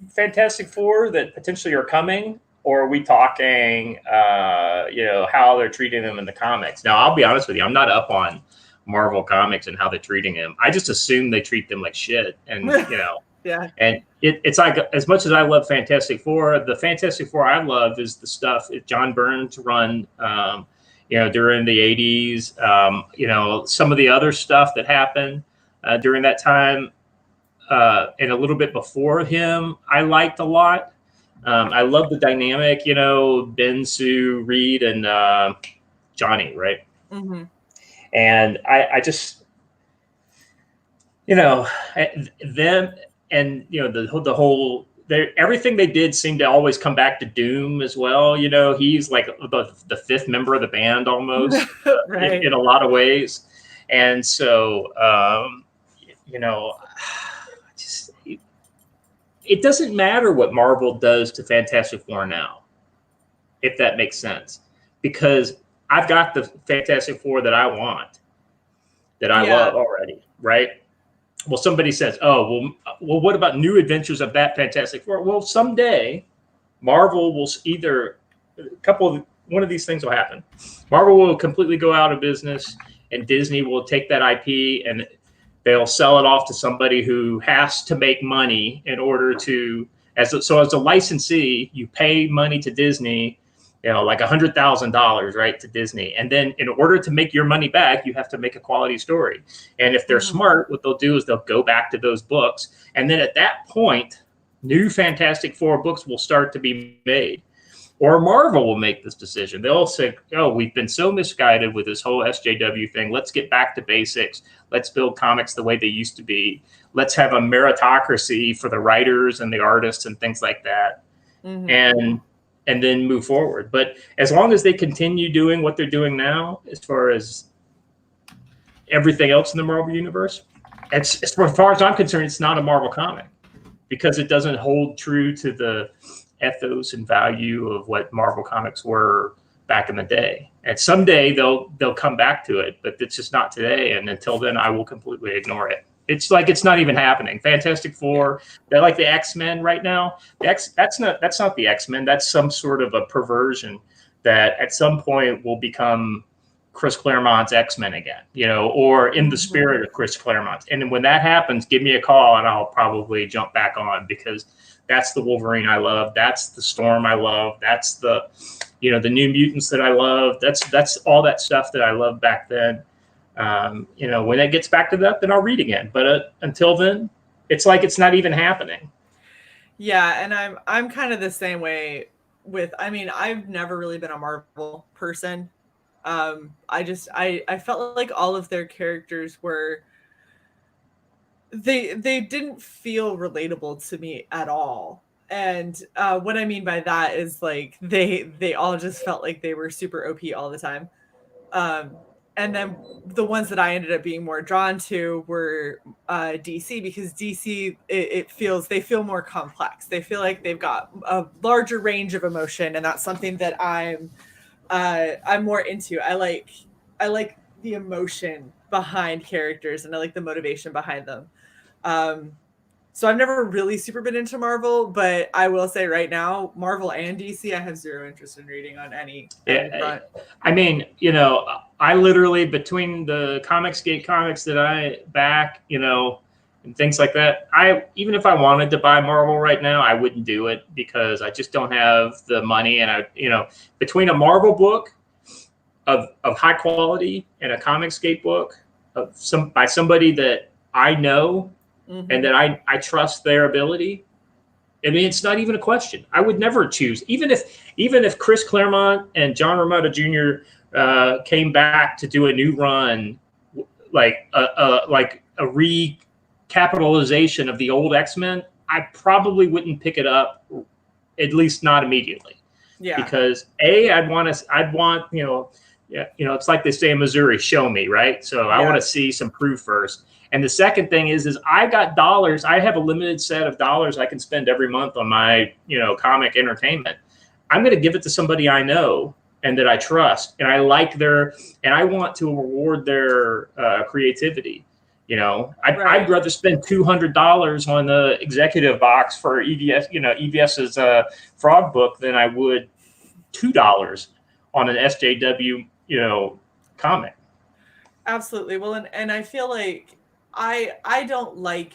Fantastic Four that potentially are coming, or are we talking, how they're treating them in the comics? Now, I'll be honest with you, I'm not up on Marvel comics and how they're treating them. I just assume they treat them like shit, and Yeah. And it's like, as much as I love Fantastic Four, the Fantastic Four I love is the stuff John Byrne's run, during the 80s. Some of the other stuff that happened during that time and a little bit before him, I liked a lot. I love the dynamic, Ben, Sue, Reed, and Johnny, right? Mm-hmm. And I just, them. And the whole everything they did seemed to always come back to Doom as well. He's like the fifth member of the band almost, right. in a lot of ways. And so it doesn't matter what Marvel does to Fantastic Four now, if that makes sense, because I've got the Fantastic Four that I want, that I love already, right? Well, somebody says, "Oh, well, what about new adventures of that Fantastic Four?" Well, someday Marvel will one of these things will happen. Marvel will completely go out of business, and Disney will take that IP and they'll sell it off to somebody who has to make money in order to. As a licensee, you pay money to Disney, like $100,000, right, to Disney. And then in order to make your money back, you have to make a quality story. And if they're smart, what they'll do is they'll go back to those books. And then at that point, new Fantastic Four books will start to be made. Or Marvel will make this decision. They'll say, "Oh, we've been so misguided with this whole SJW thing. Let's get back to basics. Let's build comics the way they used to be. Let's have a meritocracy for the writers and the artists and things like that." Mm-hmm. And then move forward. But as long as they continue doing what they're doing now, as far as everything else in the Marvel universe, as far as I'm concerned, it's not a Marvel comic, because it doesn't hold true to the ethos and value of what Marvel comics were back in the day. And someday they'll come back to it, but it's just not today. And until then, I will completely ignore it. It's like it's not even happening. Fantastic Four, they're like the X-Men right now. That's not the X-Men. That's some sort of a perversion that at some point will become Chris Claremont's X-Men again, or in the spirit of Chris Claremont. And when that happens, give me a call and I'll probably jump back on, because that's the Wolverine I love. That's the Storm I love. That's the, the New Mutants that I love. That's all that stuff that I loved back then. When it gets back to that, then I'll read again. But until then, it's like it's not even happening. Yeah, and I'm kind of the same way with. I mean, I've never really been a Marvel person. I felt like all of their characters were. They didn't feel relatable to me at all. And what I mean by that is like they all just felt like they were super OP all the time. And then the ones that I ended up being more drawn to were DC, because DC they feel more complex. They feel like they've got a larger range of emotion, and that's something that I'm more into. I like the emotion behind characters, and I like the motivation behind them. So I've never really super been into Marvel, but I will say right now, Marvel and DC, I have zero interest in reading on any front. I mean, I literally, between the Comicsgate comics that I back, and things like that, even if I wanted to buy Marvel right now, I wouldn't do it, because I just don't have the money. And between a Marvel book of high quality and a Comicsgate book by somebody that I know, and that I trust their ability, I mean, it's not even a question. I would never choose, even if Chris Claremont and John Romita Jr. Came back to do a new run, like a recapitalization of the old X-Men, I probably wouldn't pick it up, at least not immediately. Yeah. Because I'd want it's like they say in Missouri, show me, right? So I want to see some proof first. And the second thing is I got dollars. I have a limited set of dollars I can spend every month on my, comic entertainment. I'm going to give it to somebody I know and that I trust, and I like and I want to reward their creativity. I'd rather spend $200 on the executive box for EVS, EVS's Frog book than I would $2 on an SJW, comic. Absolutely. Well, and I feel like I don't like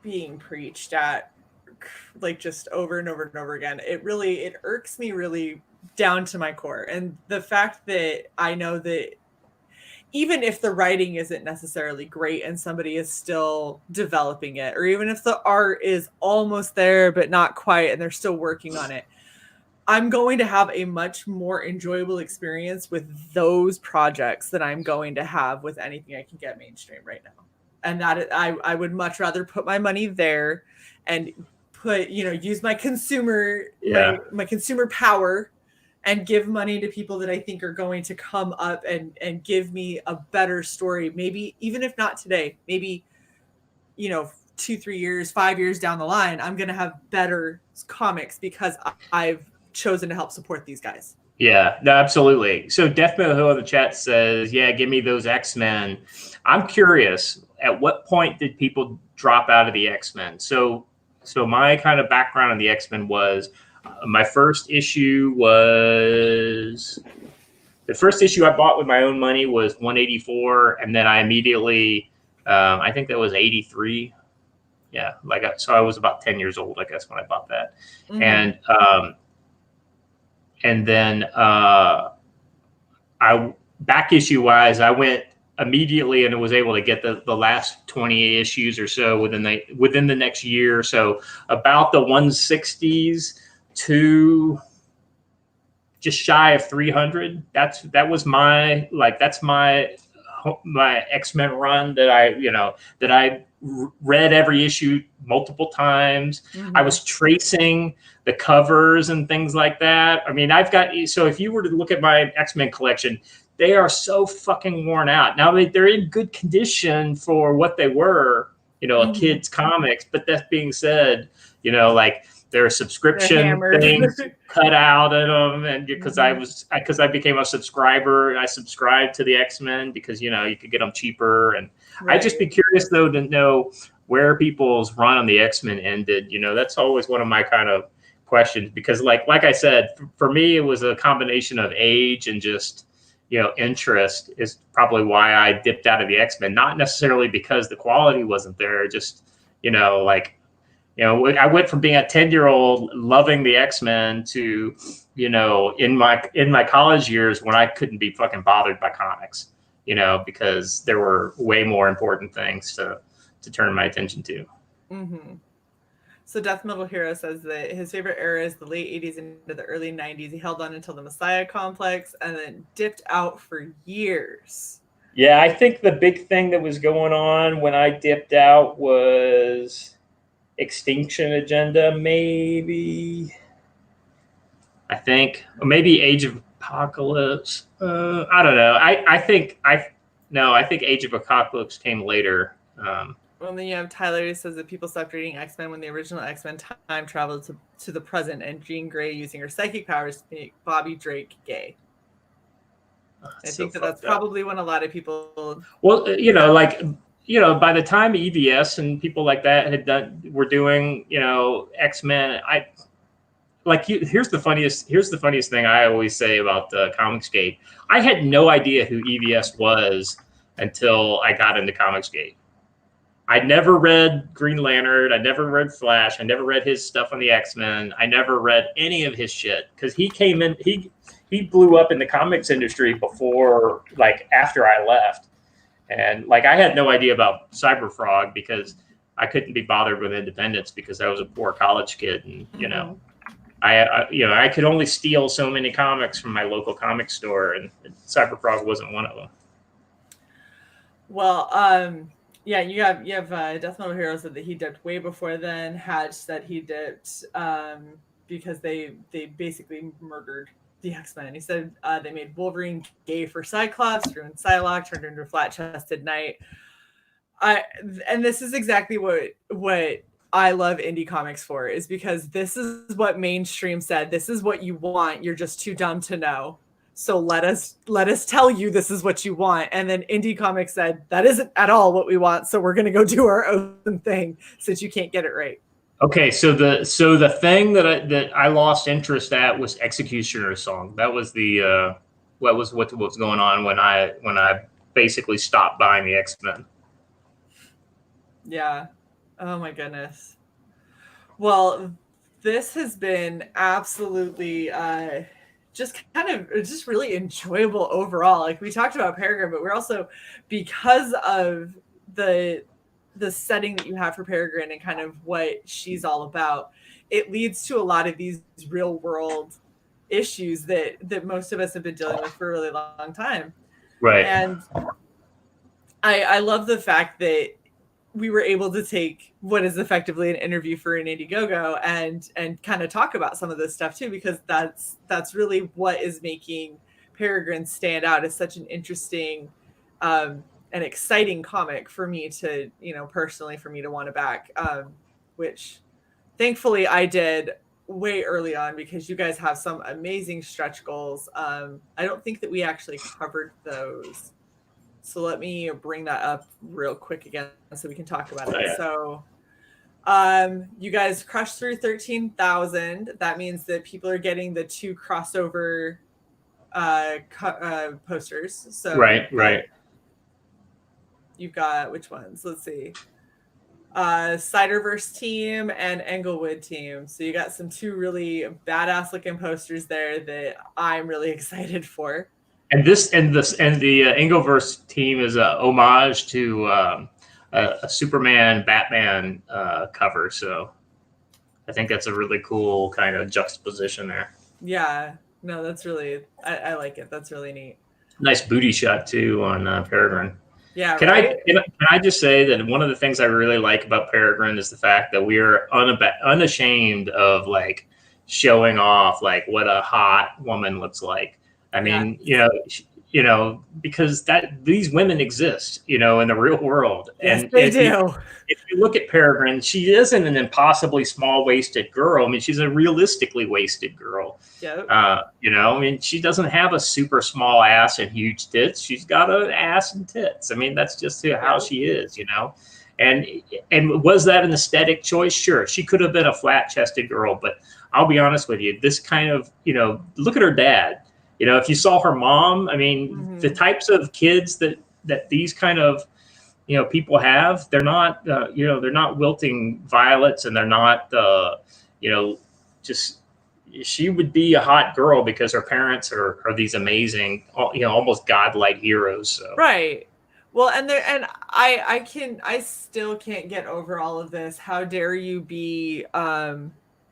being preached at, like, just over and over and over again. It irks me really down to my core. And the fact that I know that even if the writing isn't necessarily great and somebody is still developing it, or even if the art is almost there but not quite and they're still working on it, I'm going to have a much more enjoyable experience with those projects than I'm going to have with anything I can get mainstream right now. And that I would much rather put my money there and use my consumer my consumer power and give money to people that I think are going to come up and give me a better story. Maybe even if not today, maybe 2, 3 years, 5 years down the line, I'm going to have better comics because I've chosen to help support these guys. Yeah, no, absolutely. So Death Moho in the chat says, yeah, give me those X-Men. I'm curious, at what point did people drop out of the X-Men? So my kind of background on the X-Men was, my first issue was, the first issue I bought with my own money was 184. And then I immediately, I think that was 83. Yeah. So I was about 10 years old, I guess, when I bought that. Mm-hmm. And then back issue wise, I went immediately and was able to get the last 20 issues or so within the next year. So about the 160s to just shy of 300. That was my X-Men run that I read every issue multiple times. Mm-hmm. I was tracing the covers and things like that. I mean, so if you were to look at my X-Men collection, they are so fucking worn out. Now they're in good condition for what they were, mm-hmm. a kid's comics. But that being said, there are subscription things cut out of them, and because mm-hmm. I became a subscriber, and I subscribed to the X-Men because you could get them cheaper, and right. I'd just be curious though to know where people's run on the X-Men ended. That's always one of my kind of questions, because like I said, for me it was a combination of age and just interest is probably why I dipped out of the X-Men, not necessarily because the quality wasn't there, just I went from being a 10-year-old loving the X-Men to, in my college years when I couldn't be fucking bothered by comics, because there were way more important things to turn my attention to. Mm-hmm. So Death Metal Hero says that his favorite era is the late 80s into the early 90s. He held on until the Messiah Complex and then dipped out for years. Yeah, I think the big thing that was going on when I dipped out was Extinction Agenda, maybe. I think, or maybe Age of Apocalypse. I don't know. I think Age of Apocalypse came later. Well, then you have Tyler who says that people stopped reading X-Men when the original X-Men time traveled to the present, and Jean Grey using her psychic powers to make Bobby Drake gay. I think that's probably when a lot of people. Well, by the time EVS and people like that were doing, X-Men, here's the funniest thing I always say about the Comicsgate. I had no idea who EVS was until I got into Comicsgate. I never read Green Lantern. I never read Flash. I never read his stuff on the X-Men. I never read any of his shit because he came in. He blew up in the comics industry before, after I left. And I had no idea about Cyber Frog because I couldn't be bothered with independence because I was a poor college kid, and mm-hmm. I could only steal so many comics from my local comic store, and Cyber Frog wasn't one of them. Well, yeah, you have Death Metal Hero said that he dipped way before then. Hatch said he dipped because they basically murdered the X-Men. He said they made Wolverine gay for Cyclops, ruined Psylocke, turned her into a flat-chested knight. And this is exactly what I love indie comics for, is because this is what mainstream said. This is what you want. You're just too dumb to know. So let us tell you this is what you want. And then Indie Comics said that isn't at all what we want. So we're going to go do our own thing since you can't get it right. Okay, so the thing that I lost interest at was Executioner's Song. That was the what was going on when I basically stopped buying the X-Men. Yeah. Oh my goodness. Well, this has been absolutely just really enjoyable overall. Like we talked about Peregrine, but we're also, because of the setting that you have for Peregrine and kind of what she's all about, it leads to a lot of these real world issues that most of us have been dealing with for a really long time. Right. And I love the fact that we were able to take what is effectively an interview for an Indiegogo and kind of talk about some of this stuff too, because that's really what is making Peregrine stand out as such an interesting and exciting comic for me to, personally for me to want to back, which thankfully I did way early on because you guys have some amazing stretch goals. I don't think that we actually covered those. So let me bring that up real quick again so we can talk about it. So you guys crushed through 13,000. That means that people are getting the 2 crossover posters. So right. You've got which ones? Let's see. Ciderverse team and Englewood team. So you got some 2 really badass looking posters there that I'm really excited for. And the Engleverse team is a homage to a Superman Batman cover. So I think that's a really cool kind of juxtaposition there. Yeah, no, that's really I like it. That's really neat. Nice booty shot too on Peregrine. Yeah. Can I just say that one of the things I really like about Peregrine is the fact that we are unashamed of like showing off like what a hot woman looks like. I mean, because these women exist, in the real world. Yes, and they do. If you look at Peregrine, she isn't an impossibly small-waisted girl. I mean, she's a realistically waisted girl. Yep. She doesn't have a super small ass and huge tits. She's got an ass and tits. I mean, that's just how she is, And was that an aesthetic choice? Sure. She could have been a flat-chested girl, but I'll be honest with you, this kind of, look at her dad. If you saw her mom, I mean, the types of kids that these kind of, people have, they're not, they're not wilting violets, and they're not, she would be a hot girl because her parents are these amazing, almost godlike heroes. So. Right. Well, and I still can't get over all of this. How dare you be,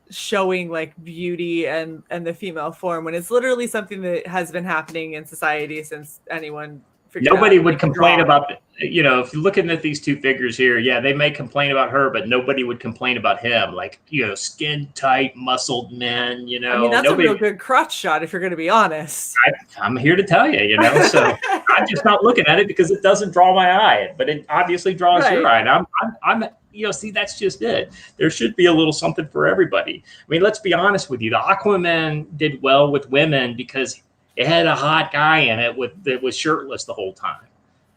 showing like beauty and the female form when it's literally something that has been happening in society since anyone nobody would complain about it. If you're looking at these 2 figures here, yeah, they may complain about her, but nobody would complain about him. Like, skin tight, muscled men, I mean, that's a real good crotch shot if you're going to be honest. I'm here to tell you, so I'm just not looking at it because it doesn't draw my eye, but it obviously draws your eye. And I'm see, that's just it. There should be a little something for everybody. I mean, let's be honest with you. The Aquaman did well with women because it had a hot guy in it that was shirtless the whole time.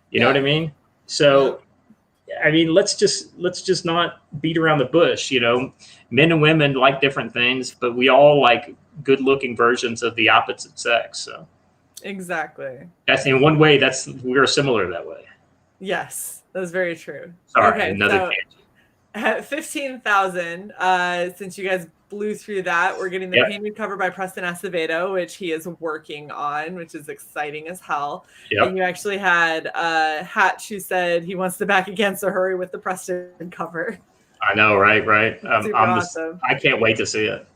You know what I mean? So, I mean, let's just not beat around the bush. Men and women like different things, but we all like good-looking versions of the opposite sex. So, exactly. That's in one way. We're similar that way. Yes, that's very true. Sorry, another tangent. At 15,000, since you guys blew through that, we're getting the painted cover by Preston Acevedo, which he is working on, which is exciting as hell. Yep. And you actually had Hatch who said he wants to back again, so hurry with the Preston cover. I know, right. Awesome. I can't wait to see it.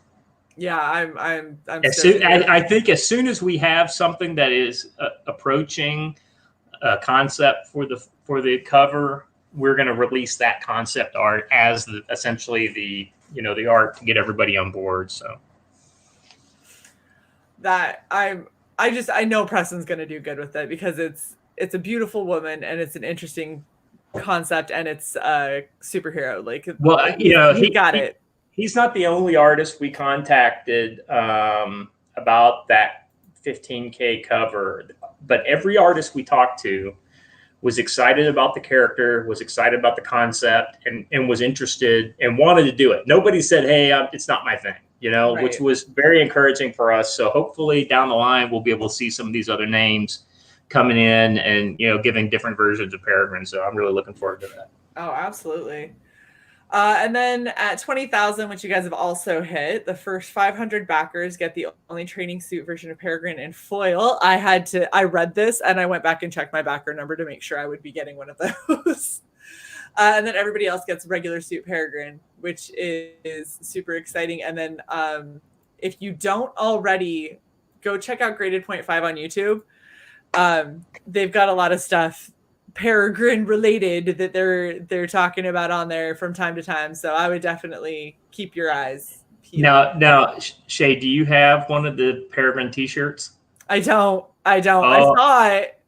Yeah, I'm I think as soon as we have something that is approaching a concept for the cover, we're going to release that concept art as essentially the art to get everybody on board. So that I know Preston's going to do good with it because it's a beautiful woman and it's an interesting concept and it's a superhero. Like, well, he got it. He's not the only artist we contacted about that 15K cover, but every artist we talked to was excited about the character, was excited about the concept, and was interested and wanted to do it. Nobody said, hey, it's not my thing, Right. which was very encouraging for us. So hopefully down the line, we'll be able to see some of these other names coming in and, giving different versions of Peregrine. So I'm really looking forward to that. Oh, absolutely. And then at 20,000, which you guys have also hit, the first 500 backers get the only training suit version of Peregrine in foil. I read this and I went back and checked my backer number to make sure I would be getting one of those. And then everybody else gets regular suit Peregrine, which is super exciting. And then if you don't already, go check out Graded 0.5 on YouTube. They've got a lot of stuff Peregrine related that they're talking about on there from time to time. So I would definitely keep your eyes peeled. Now, Shae, do you have one of the Peregrine t-shirts? I don't. I Oh. saw it.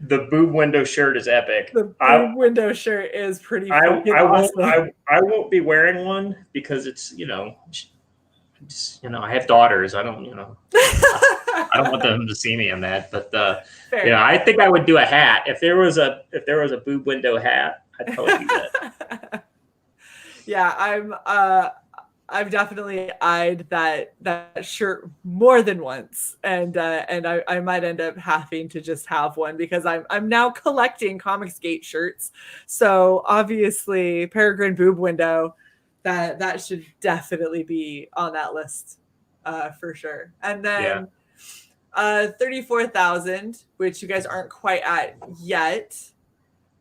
The boob window shirt is epic. The boob window shirt is pretty fucking awesome. I won't be wearing one because it's, I have daughters. I don't, I don't want them to see me in that, but I think I would do a hat. If there was a boob window hat, I'd totally do that. Yeah, I've definitely eyed that shirt more than once, and I might end up having to just have one because I'm now collecting Comicsgate shirts. So obviously, Peregrine boob window, that should definitely be on that list for sure. And then 34,000, which you guys aren't quite at yet.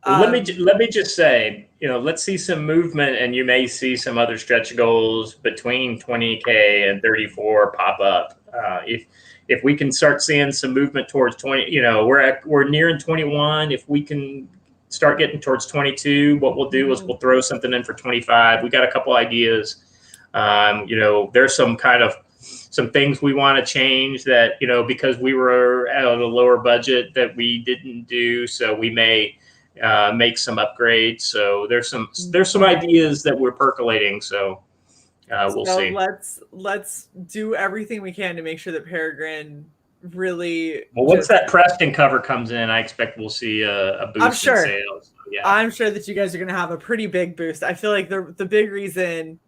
Let me just say, let's see some movement, and you may see some other stretch goals between 20K and 34 pop up. If we can start seeing some movement towards 20, we're nearing 21. If we can start getting towards 22, what we'll do is we'll throw something in for 25. We got a couple ideas. There's some things we want to change that, because we were at a lower budget that we didn't do. So we may make some upgrades. So there's some ideas that we're percolating. So we'll see. Let's do everything we can to make sure that Peregrine really. Well, once that Preston cover comes in, I expect we'll see a boost in sales. So, yeah. I'm sure that you guys are going to have a pretty big boost. I feel like the big reason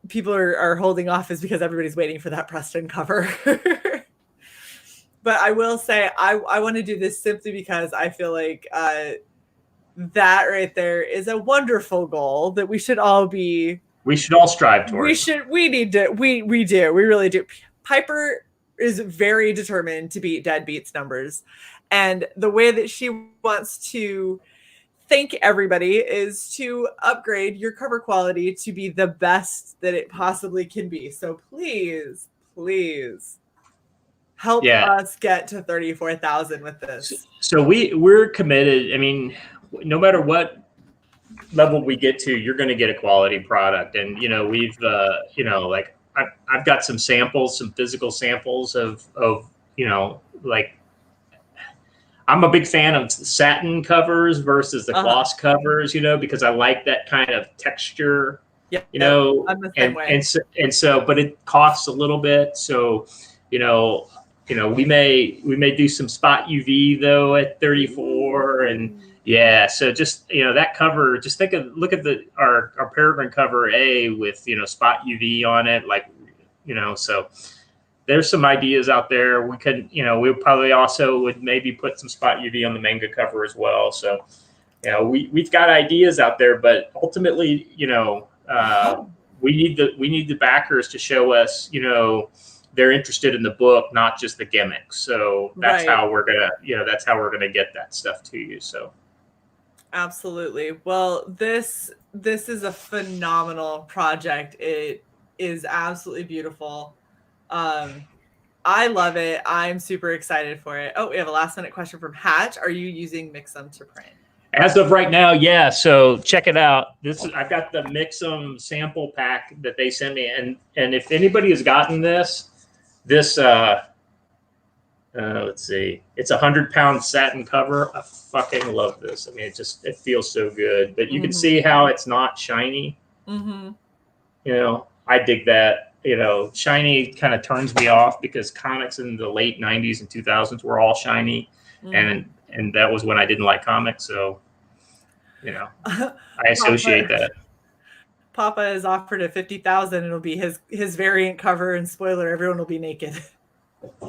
people are holding off is because everybody's waiting for that Preston cover. But I will say I want to do this simply because I feel like that right there is a wonderful goal that we should all strive towards. We really do. Piper is very determined to beat Deadbeat's numbers. And the way that she wants to thank everybody is to upgrade your cover quality to be the best that it possibly can be. So please help us get to 34,000 with this. So we're committed. I mean, no matter what level we get to, you're going to get a quality product. And, we've, I've got some samples, some physical samples of I'm a big fan of satin covers versus the gloss covers, because I like that kind of texture, I'm the same way. And so, but it costs a little bit. So, we may do some spot UV though at 34 and so just, that cover, just look at our Peregrine cover A with, spot UV on it. So there's some ideas out there. We could, we probably also would maybe put some spot UV on the manga cover as well. So, we've got ideas out there, but ultimately, we need the backers to show us, they're interested in the book, not just the gimmicks. So that's how we're gonna get that stuff to you. So absolutely. Well, this is a phenomenal project. It is absolutely beautiful. I love it. I'm super excited for it. Oh, we have a last minute question from Hatch. Are you using Mix'em to print? As of right now, yeah. So check it out. I've got the Mix'em sample pack that they sent me, and if anybody has gotten this, let's see, it's 100-pound satin cover. I fucking love this. I mean, it feels so good. But you can see how it's not shiny. I dig that. shiny kind of turns me off because comics in the late 90s and 2000s were all shiny. And that was when I didn't like comics. So, I associate that. Papa is offered at 50,000. It'll be his variant cover and spoiler. Everyone will be naked.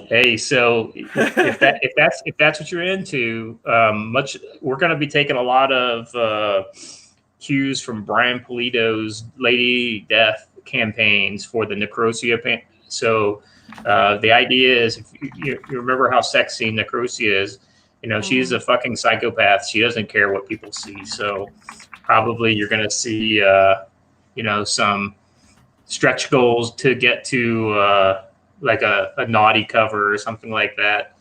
Hey, so if that's what you're into, we're going to be taking a lot of cues from Brian Pulido's Lady Death campaigns for the Necrosia. So the idea is, if you remember how sexy Necrosia is, she's a fucking psychopath. She doesn't care what people see. So probably you're going to see, some stretch goals to get to like a naughty cover or something like that.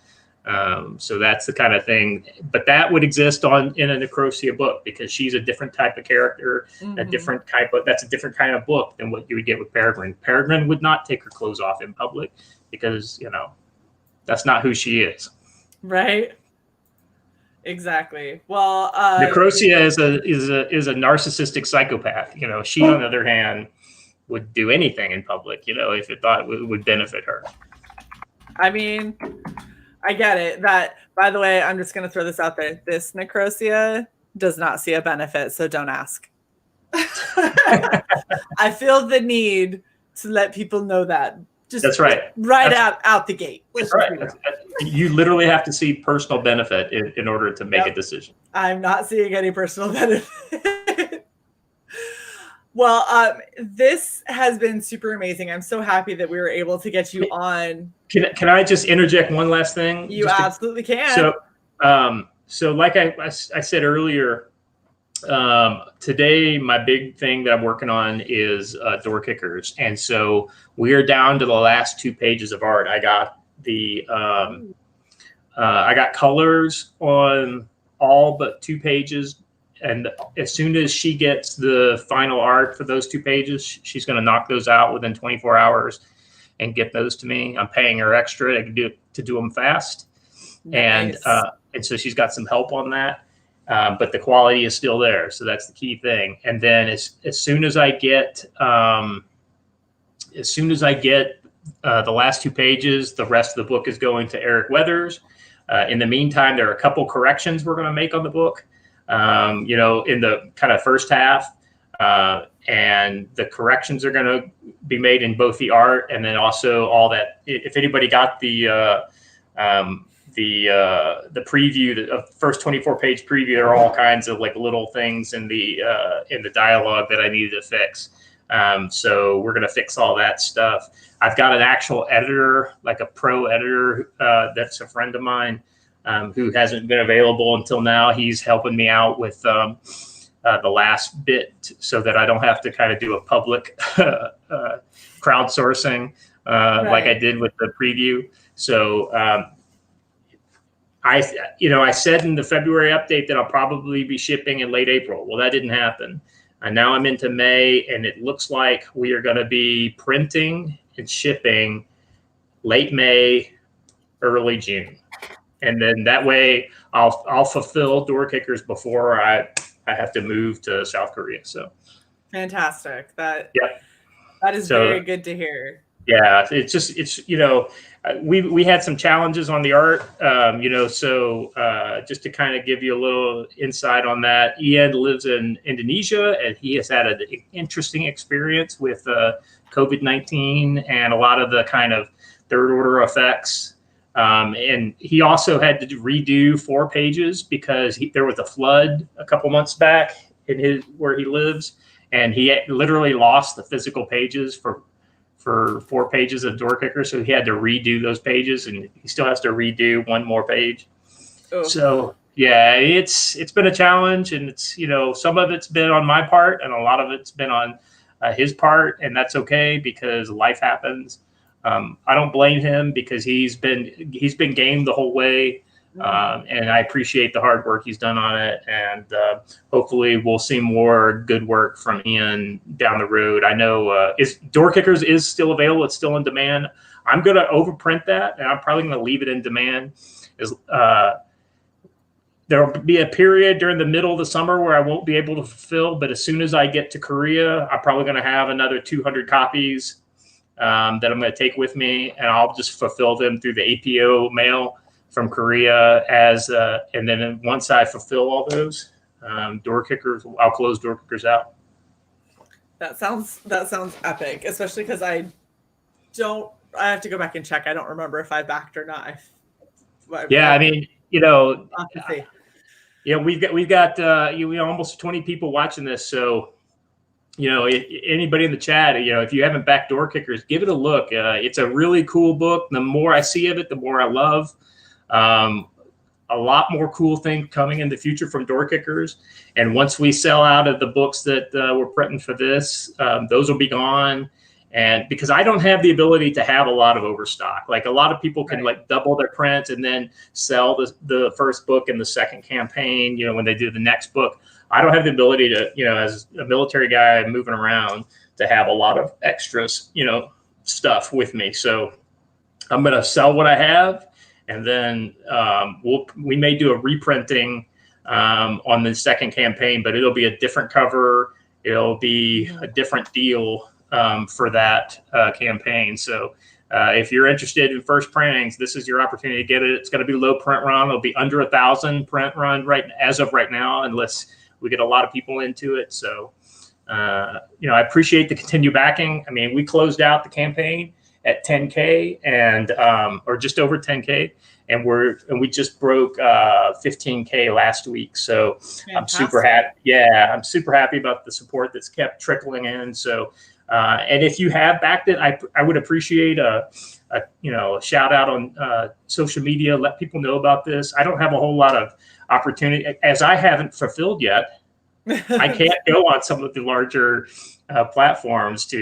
So that's the kind of thing, but that would exist in a Necrosia book because she's a different type of character, that's a different kind of book than what you would get with Peregrine. Peregrine would not take her clothes off in public because, that's not who she is. Right. Exactly. Well, Necrosia is a narcissistic psychopath. She, on the other hand, would do anything in public, if it thought it would benefit her. I mean, I get it. That, by the way, I'm just going to throw this out there. This Necrosia does not see a benefit, so don't ask. I feel the need to let people know that. That's right. Out the gate. That's right. You literally have to see personal benefit in order to make a decision. I'm not seeing any personal benefit. Well, this has been super amazing. I'm so happy that we were able to get you on. Can I just interject one last thing? You absolutely can. So like I said earlier, today my big thing that I'm working on is door kickers, and so we are down to the last 2 pages of art. I got I got colors on all but 2 pages. And as soon as she gets the final art for those 2 pages, she's going to knock those out within 24 hours and get those to me. I'm paying her extra to do them fast. Nice. And so she's got some help on that. But the quality is still there. So that's the key thing. And then as soon as I get the last 2 pages, the rest of the book is going to Eric Weathers. In the meantime, there are a couple corrections we're going to make on the book. In the kind of first half, and the corrections are going to be made in both the art and then also all that. If anybody got the preview, the first 24-page preview, there are all kinds of like little things in the dialogue that I needed to fix. So we're going to fix all that stuff. I've got an actual editor, like a pro editor, that's a friend of mine. Who hasn't been available until now. He's helping me out with the last bit so that I don't have to kind of do a public crowdsourcing like I did with the preview. So I said in the February update that I'll probably be shipping in late April. Well, that didn't happen. And now I'm into May, and it looks like we are going to be printing and shipping late May, early June. And then that way I'll fulfill door kickers before I have to move to South Korea. So fantastic. That is very good to hear. Yeah, it's we had some challenges on the art, so just to kind of give you a little insight on that. Ian lives in Indonesia, and he has had an interesting experience with COVID-19 and a lot of the kind of third order effects. And he also had to redo 4 pages because there was a flood a couple months back in where he lives, and he literally lost the physical pages for 4 pages of door kicker. So he had to redo those pages, and he still has to redo 1 more page. Oh. So yeah, it's been a challenge, and it's, some of it's been on my part and a lot of it's been on his part, and that's okay because life happens. I don't blame him because he's been game the whole way, and I appreciate the hard work he's done on it. And hopefully, we'll see more good work from Ian down the road. I know Door Kickers is still available; it's still in demand. I'm going to overprint that, and I'm probably going to leave it in demand. There will be a period during the middle of the summer where I won't be able to fulfill, but as soon as I get to Korea, I'm probably going to have another 200 copies that I'm going to take with me, and I'll just fulfill them through the APO mail from Korea and then once I fulfill all those door kickers, I'll close door kickers out. That sounds epic, especially because I have to go back and check. I don't remember if I backed or not. I mean, you know, I'll have to see. Yeah, we've got almost 20 people watching this, so you know, anybody in the chat, you know, if you haven't backed Door Kickers, give it a look. It's a really cool book. The more I see of it, the more I love. A lot more cool things coming in the future from Door Kickers. And once we sell out of the books that we're printing for this, those will be gone. And because I don't have the ability to have a lot of overstock, like a lot of people can like double their print and then sell the first book in the second campaign, you know, when they do the next book. I don't have the ability to, you know, as a military guy moving around, to have a lot of extras, you know, stuff with me. So I'm going to sell what I have, and then we may do a reprinting on the second campaign, but it'll be a different cover. It'll be a different deal for that campaign. So if you're interested in first printings, this is your opportunity to get it. It's going to be low print run. It'll be under 1,000 print run as of right now, unless we get a lot of people into it. So, you know, I appreciate the continued backing. I mean, we closed out the campaign at 10K and or just over 10K, and we just broke 15K last week. So fantastic. I'm super happy. Yeah, I'm super happy about the support that's kept trickling in. So, and if you have backed it, I would appreciate a shout out on social media. Let people know about this. I don't have a whole lot of opportunity, as I haven't fulfilled yet. I can't go on some of the larger platforms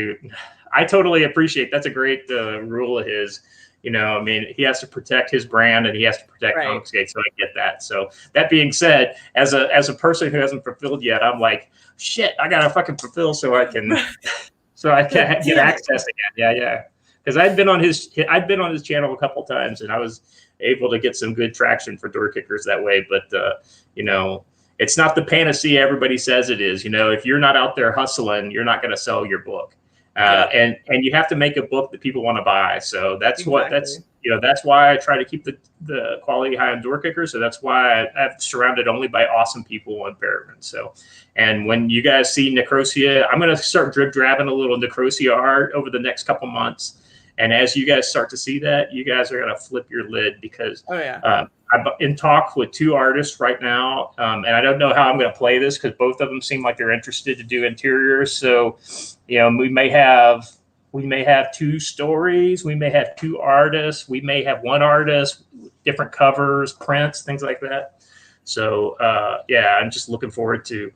I totally appreciate that's a great rule of his. You know, I mean, he has to protect his brand and he has to protect Comicsgate, so I get that. So that being said, as a person who hasn't fulfilled yet, I'm like, shit, I gotta fucking fulfill so I can get access again. Yeah. Because I've been on his channel a couple times, and I was able to get some good traction for Door Kickers that way. But you know, it's not the panacea everybody says it is. You know, if you're not out there hustling, you're not going to sell your book. And you have to make a book that people want to buy. So that's that's why I try to keep the quality high on Door Kickers. So that's why I'm surrounded only by awesome people on Peregrine. So, and when you guys see Necrosia, I'm going to start drip-drabbing a little Necrosia art over the next couple months. And as you guys start to see that, you guys are going to flip your lid, because I'm in talk with 2 artists right now. And I don't know how I'm going to play this, because both of them seem like they're interested to do interiors. So, you know, we may have 2 stories. We may have 2 artists. We may have 1 artist, different covers, prints, things like that. So, I'm just looking forward to,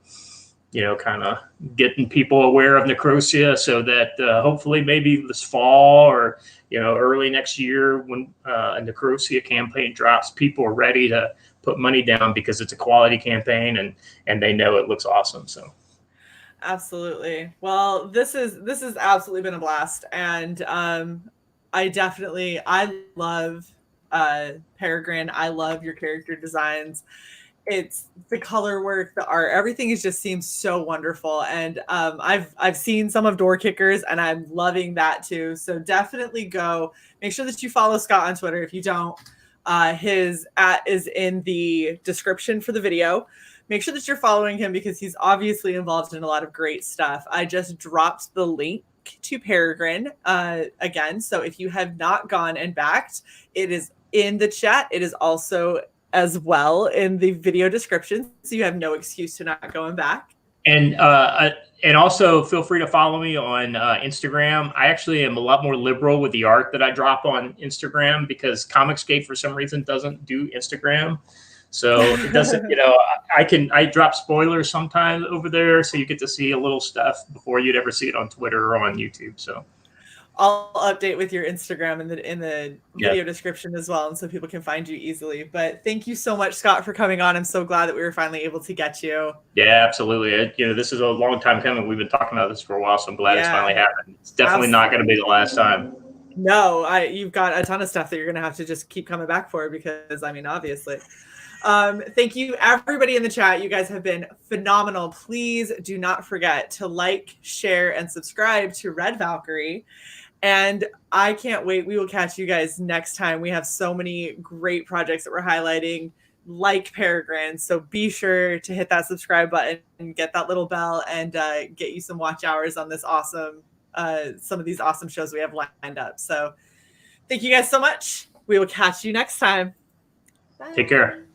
you know, kind of getting people aware of Necrosia, so that hopefully maybe this fall or, you know, early next year, when a Necrosia campaign drops, people are ready to put money down because it's a quality campaign and they know it looks awesome. So. Absolutely. Well, this has absolutely been a blast. And I love Peregrine. I love your character designs. It's the color work, the art, everything just seems so wonderful. And I've seen some of Door Kickers, and I'm loving that too. So definitely go make sure that you follow Scott on Twitter. If you don't, his @ is in the description for the video. Make sure that you're following him, because he's obviously involved in a lot of great stuff. I just dropped the link to Peregrine again. So if you have not gone and backed, it is in the chat. It is also as well in the video description, so you have no excuse to not going back. And also feel free to follow me on Instagram. I actually am a lot more liberal with the art that I drop on Instagram, because Comicsgate for some reason doesn't do Instagram. So it doesn't, you know, I drop spoilers sometimes over there, so you get to see a little stuff before you'd ever see it on Twitter or on YouTube. So I'll update with your Instagram in the video description as well, and so people can find you easily. But thank you so much, Scott, for coming on. I'm so glad that we were finally able to get you. Yeah, absolutely. You know, this is a long time coming. We've been talking about this for a while, so I'm glad it's finally happened. It's definitely not going to be the last time. No, you've got a ton of stuff that you're going to have to just keep coming back for, because, I mean, obviously. Thank you, everybody in the chat. You guys have been phenomenal. Please do not forget to like, share, and subscribe to Red Valkyrie. And I can't wait. We will catch you guys next time. We have so many great projects that we're highlighting, like Peregrine. So be sure to hit that subscribe button and get that little bell and get you some watch hours on this awesome, some of these awesome shows we have lined up. So thank you guys so much. We will catch you next time. Bye. Take care.